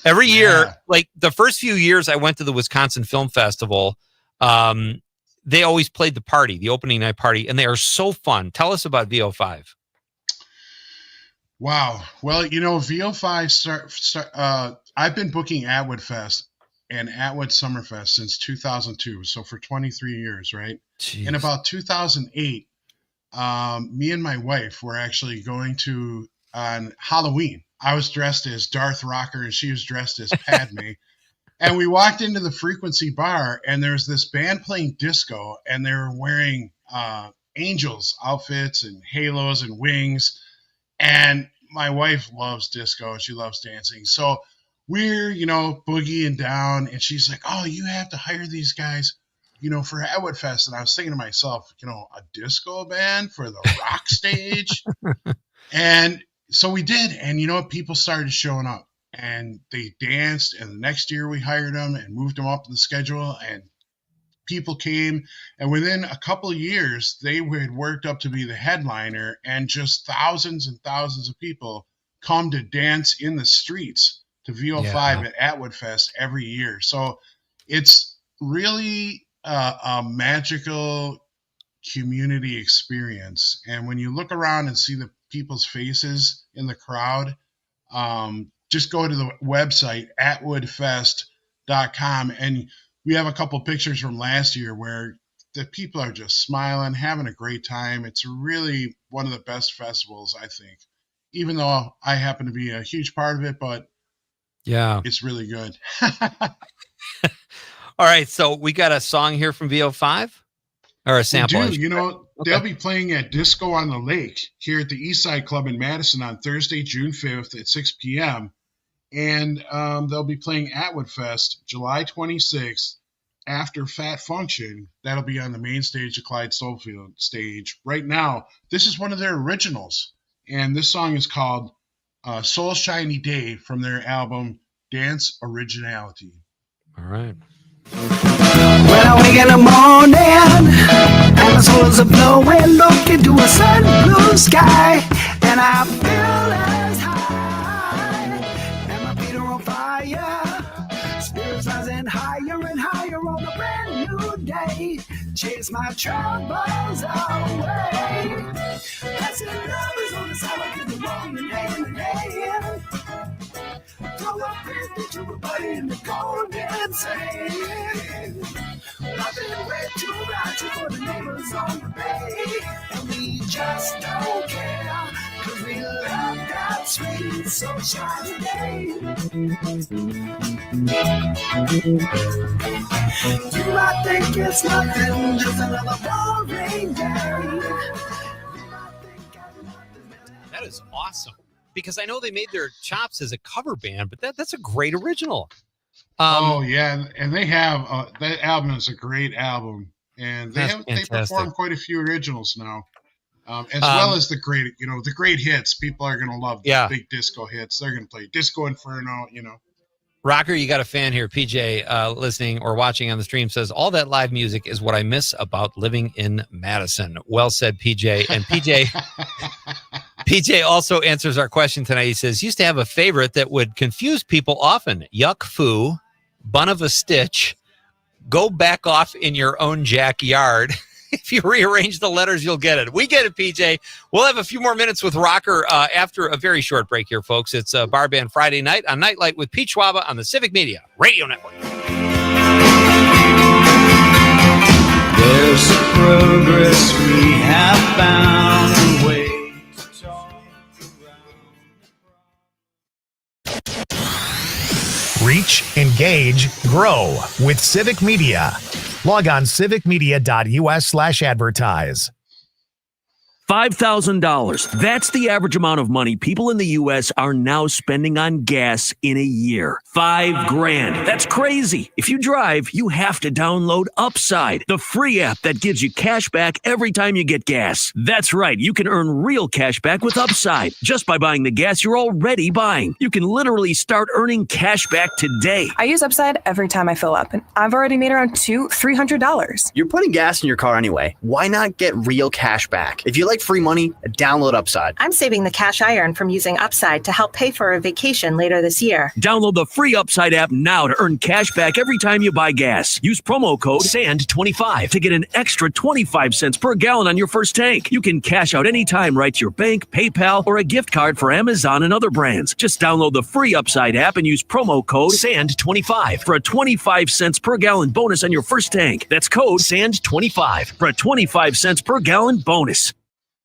every year, like the first few years I went to the Wisconsin Film Festival, they always played the party, the opening night party, and they are so fun. Tell us about VO5. Wow. Well, VO5, I've been booking Atwood Fest and Atwood Summerfest since 2002. So for 23 years, right? Jeez. In about 2008, me and my wife were actually going to on Halloween. I was dressed as Darth Rokker and she was dressed as Padme. And we walked into the Frequency Bar and there's this band playing disco and they were wearing angels outfits and halos and wings. And my wife loves disco. She loves dancing. So we're, boogieing down and she's like, oh, you have to hire these guys, for Atwood Fest. And I was thinking to myself, a disco band for the rock stage. And so we did. And, people started showing up and they danced. And the next year we hired them and moved them up to the schedule. And people came. And within a couple of years, they had worked up to be the headliner. And just thousands and thousands of people come to dance in the streets to VO5 at Atwood Fest every year. So it's really a magical community experience. And when you look around and see the people's faces in the crowd, just go to the website, atwoodfest.com. And we have a couple pictures from last year where the people are just smiling, having a great time. It's really one of the best festivals, I think, even though I happen to be a huge part of it, but yeah, it's really good. All right. So we got a song here from VO5 or a sample. We do. They'll be playing at Disco on the Lake here at the Eastside Club in Madison on Thursday, June 5th at 6 p.m. And they'll be playing Atwood Fest July 26th after Fat Function. That'll be on the main stage, the Clyde Stubblefield stage. Right now, this is one of their originals. And this song is called Soul Shiny Day from their album Dance Originality. All right. When I wake in the morning and the swirls are blowing, look into a sun blue sky, and I feel as high, and my feet are on fire, spirits rising higher and higher on a brand new day, chase my troubles away, passing lovers on the sidewalk in the morning and day. Throw a frisbee to a buddy in the golden sand. Nothing way too ratchet for the neighbors on the bay. And we just don't care, 'cause we love that sweet so shiny day. You might think it's nothing, just another boring day. That is awesome. Because I know they made their chops as a cover band, but that's a great original. And they have that album is a great album, and they perform quite a few originals now, as well as the great hits. People are going to love the big disco hits. They're going to play Disco Inferno, Rokker, you got a fan here. PJ, listening or watching on the stream, says, all that live music is what I miss about living in Madison. Well said, PJ. And PJ also answers our question tonight. He says, used to have a favorite that would confuse people often. Yuck foo, bun of a stitch, go back off in your own jackyard. If you rearrange the letters, you'll get it. We get it, PJ. We'll have a few more minutes with Rokker after a very short break here, folks. It's Bar Band Friday night on Nite Lite with Pete Schwaba on the Civic Media Radio Network. There's progress we have found a way to talk Reach, engage, grow with Civic Media. Log on civicmedia.us/advertise. $5,000. That's the average amount of money people in the U.S. are now spending on gas in a year. $5,000. That's crazy. If you drive, you have to download Upside, the free app that gives you cash back every time you get gas. That's right. You can earn real cash back with Upside just by buying the gas you're already buying. You can literally start earning cash back today. I use Upside every time I fill up, and I've already made around $300. You're putting gas in your car anyway. Why not get real cash back? If you like free money, download Upside. I'm saving the cash I earn from using Upside to help pay for a vacation later this year. Download the free Upside app now to earn cash back every time you buy gas. Use promo code SAND25 to get an extra 25 cents per gallon on your first tank. You can cash out anytime right to your bank, PayPal, or a gift card for Amazon and other brands. Just download the free Upside app and use promo code SAND25 for a 25 cents per gallon bonus on your first tank. That's code SAND25 for a 25 cents per gallon bonus.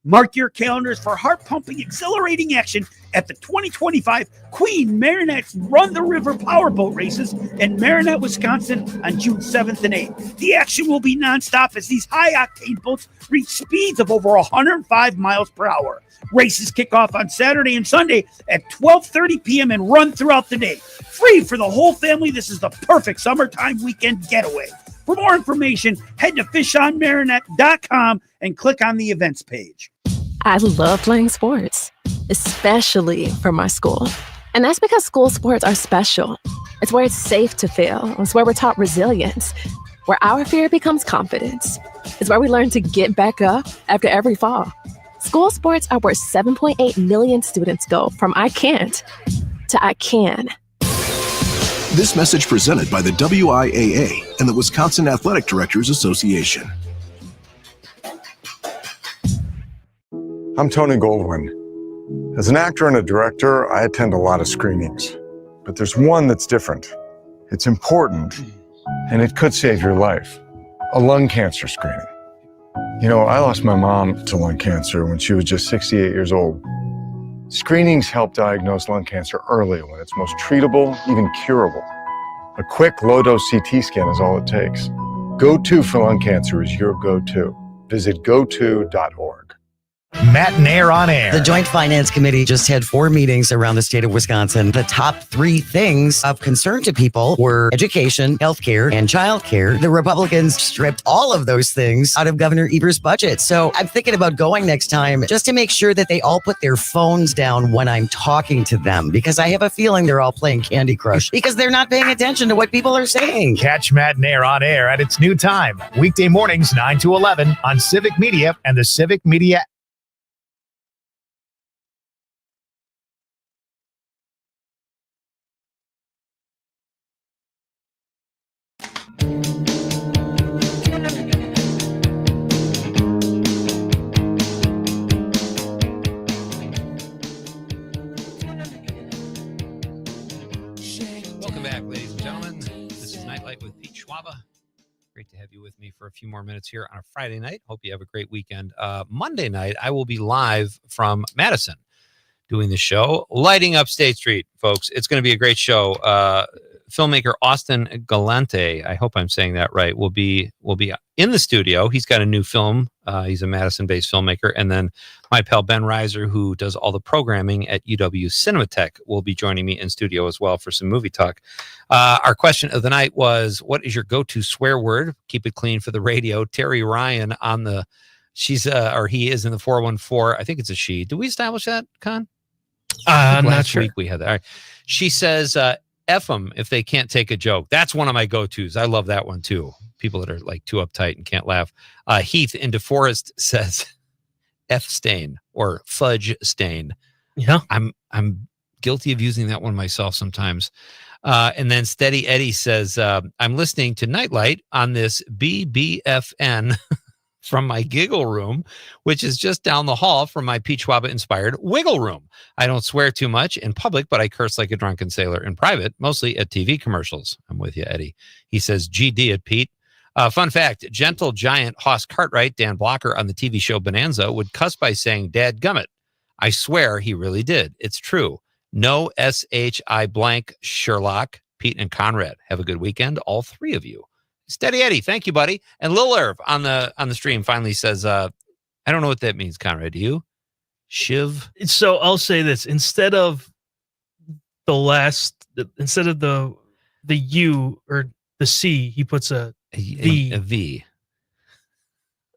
Mark your calendars for heart-pumping, exhilarating action at the 2025 Queen Marinette's Run the River Powerboat Races in Marinette, Wisconsin on June 7th and 8th. The action will be nonstop as these high-octane boats reach speeds of over 105 miles per hour. Races kick off on Saturday and Sunday at 12:30 p.m. and run throughout the day. Free for the whole family, this is the perfect summertime weekend getaway. For more information, head to fishonmarinette.com and click on the events page. I love playing sports, especially for my school. And that's because school sports are special. It's where it's safe to fail. It's where we're taught resilience, where our fear becomes confidence. It's where we learn to get back up after every fall. School sports are where 7.8 million students go from I can't to I can. This message presented by the WIAA and the Wisconsin Athletic Directors Association. I'm Tony Goldwyn. As an actor and a director, I attend a lot of screenings, but there's one that's different. It's important, and it could save your life. A lung cancer screening. You know, I lost my mom to lung cancer when she was just 68 years old. Screenings help diagnose lung cancer early when it's most treatable, even curable. A quick low-dose CT scan is all it takes. Go-To for lung cancer is your go-to. Visit goto.org. Matt and Air on Air. The Joint Finance Committee just had 4 meetings around the state of Wisconsin. The top 3 things of concern to people were education, healthcare, and childcare. The Republicans stripped all of those things out of Governor Eber's budget. So I'm thinking about going next time just to make sure that they all put their phones down when I'm talking to them, because I have a feeling they're all playing Candy Crush because they're not paying attention to what people are saying. Catch Matt and Air on Air at its new time, weekday mornings 9 to 11 on Civic Media and the Civic Media. Welcome back, ladies and gentlemen. This is Nite Lite with Pete Schwaba. Great to have you with me for a few more minutes here on a Friday night. Hope you have a great weekend. Monday night, I will be live from Madison doing the show, lighting up State Street, folks. It's going to be a great show. Filmmaker Austin Galante, I hope I'm saying that right, will be in the studio. He's got a new film. He's a Madison-based filmmaker. And then my pal Ben Reiser, who does all the programming at UW Cinematheque, will be joining me in studio as well for some movie talk. Our question of the night was, what is your go-to swear word? Keep it clean for the radio. Terry Ryan on the, he is in the 414. I think it's a she. Did we establish that, Con? I'm not sure. Last week we had that. All right. She says, F them if they can't take a joke. That's one of my go-tos. I love that one too. People that are like too uptight and can't laugh. Heath in DeForest says F stain or fudge stain. Yeah. I'm guilty of using that one myself sometimes. And then Steady Eddie says, I'm listening to Nite Lite on this BBFN from my giggle room, which is just down the hall from my Pete Schwaba inspired wiggle room. I don't swear too much in public, but I curse like a drunken sailor in private, mostly at TV commercials. I'm with you, Eddie. He says, GD it, Pete. Fun fact, gentle giant Hoss Cartwright, Dan Blocker on the TV show Bonanza, would cuss by saying, Dad gummit. I swear he really did. It's true. No SHI blank Sherlock, Pete and Conrad. Have a good weekend, all three of you. Steady Eddie, thank you, buddy. And Lil Irv on the stream finally says, I don't know what that means, Conrad. Do you? Shiv? So I'll say this. Instead of the U or the C, he puts a V. A V.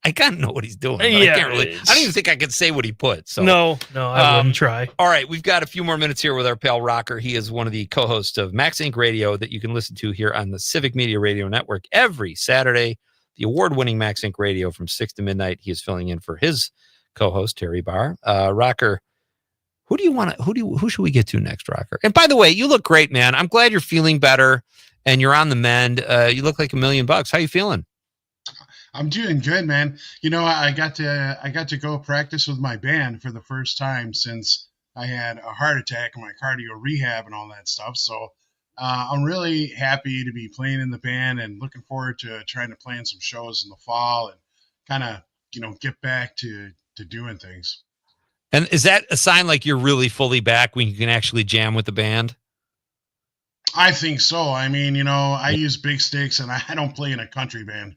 I kind of know what he's doing. Yeah, I don't even think I could say what he put. So No, I wouldn't try. All right, we've got a few more minutes here with our pal Rokker. He is one of the co-hosts of Max Inc. Radio that you can listen to here on the Civic Media Radio Network every Saturday. The award-winning Max Inc. Radio from 6 to midnight. He is filling in for his co-host Terry Barr. Rokker, who should we get to next, Rokker? And by the way, you look great, man. I'm glad you're feeling better and you're on the mend. You look like $1 million. How you feeling? I'm doing good, man. You know, I got to go practice with my band for the first time since I had a heart attack and my cardio rehab and all that stuff. So I'm really happy to be playing in the band and looking forward to trying to play in some shows in the fall and kind of, get back to doing things. And is that a sign like you're really fully back when you can actually jam with the band? I think so. I mean, I use big sticks and I don't play in a country band.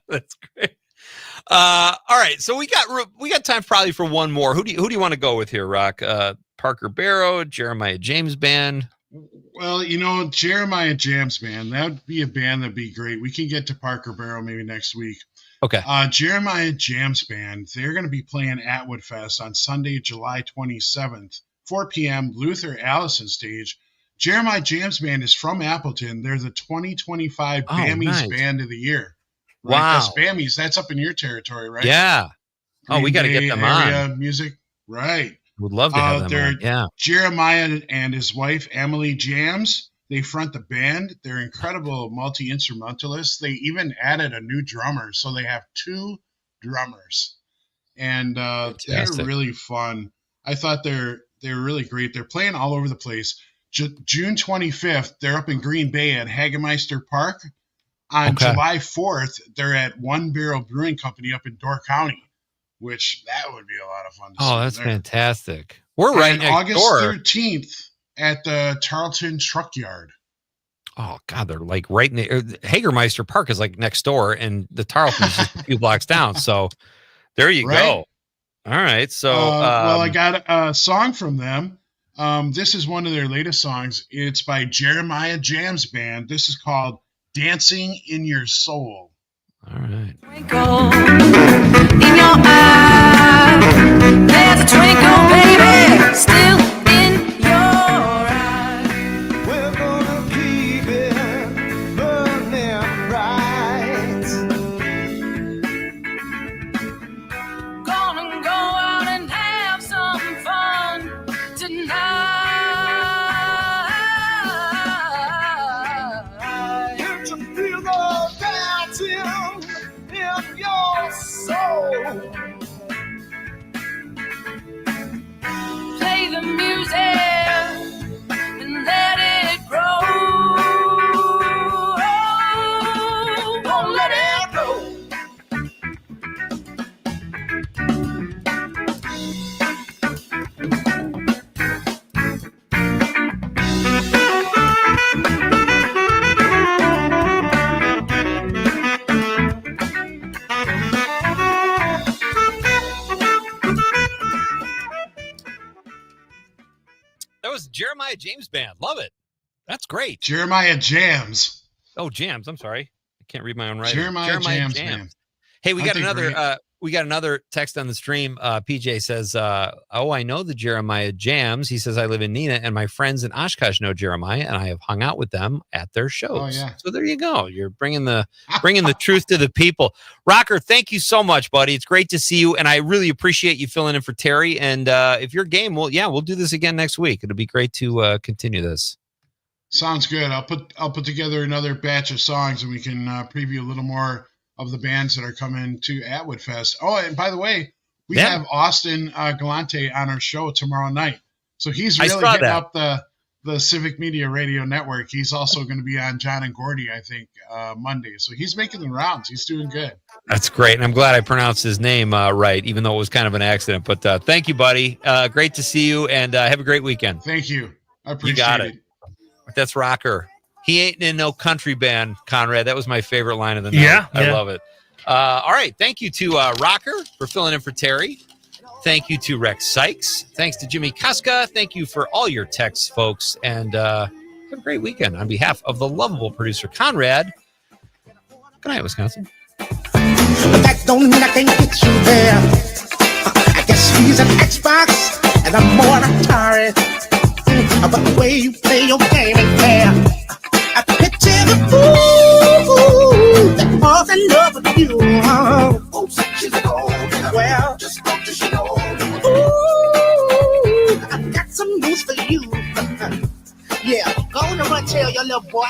That's great. All right, so we got time probably for one more. Who do you want to go with here, Rock? Parker Barrow, Jeremiah James Band. Well, Jeremiah James Band, that would be a band that'd be great. We can get to Parker Barrow maybe next week. Okay. Jeremiah James Band, they're going to be playing Atwood Fest on Sunday, July 27th, 4 p.m. Luther Allison stage. Jeremiah James Band is from Appleton. They're the 2025 Bammies nice. Band of the Year. Right? Wow. That's Bammies. That's up in your territory, right? Yeah. We got to get them on. Music. Right. Would love to have them on. Yeah. Jeremiah and his wife, Emily Jams, they front the band. They're incredible multi-instrumentalists. They even added a new drummer. So they have 2 drummers. And they're really fun. I thought they're really great. They're playing all over the place. June 25th, they're up in Green Bay at Hagemeister Park. On July 4th, they're at One Barrel Brewing Company up in Door County, which that would be a lot of fun to see. Oh, that's fantastic. We're right next August door. 13th at the Tarleton Truck Yard. Oh, God, they're like right near Hagermeister Park is like next door, and the Tarleton's just a few blocks down. So there you go. All right. So, well, I got a song from them. This is one of their latest songs. It's by Jeremiah James Band. This is called Dancing in Your Soul. All right. Twinkle in your eye. There's a twinkle, baby, still in your eye. We're gonna keep it burning bright. Gonna go out and have some fun tonight. You can feel the dancing in your soul. Play the music and let it grow. Don't let it go. That was Jeremiah James Band. Love it. That's great. Jeremiah Jams. Oh, Jams. I'm sorry. I can't read my own writing. Jeremiah Jams Band. Hey, we Aren't got they another we got another text on the stream. PJ says, I know the Jeremiah Jams. He says, I live in Neenah and my friends in Oshkosh know Jeremiah and I have hung out with them at their shows. Oh, yeah. So there you go. You're bringing the truth to the people. Rokker, thank you so much, buddy. It's great to see you. And I really appreciate you filling in for Terry. And if you're game, we'll do this again next week. It'll be great to continue this. Sounds good. I'll put together another batch of songs and we can preview a little more of the bands that are coming to Atwood Fest. Oh, and by the way, we have Austin Galante on our show tomorrow night. So he's really getting up the Civic Media Radio Network. He's also going to be on John and Gordy, I think, Monday. So he's making the rounds. He's doing good. That's great. And I'm glad I pronounced his name right, even though it was kind of an accident. But thank you, buddy. Great to see you, and have a great weekend. Thank you. I appreciate You got it. That's Rokker. He ain't in no country band, Conrad. That was my favorite line of the night. Yeah. I love it. All right. Thank you to Rokker for filling in for Terry. Thank you to Rex Sikes. Thanks to JImmie Kaska. Thank you for all your texts, folks. And have a great weekend. On behalf of the lovable producer, Conrad, good night, Wisconsin. But that don't mean I can't get you there. I guess he's an Xbox and I'm more an Atari. But the way you play your game ain't fair. I picture the fool that falls in love with you. Oh, she's a gold. Well, just don't you know. Ooh, I've got some news for you. Yeah, go on and run tell your little boy.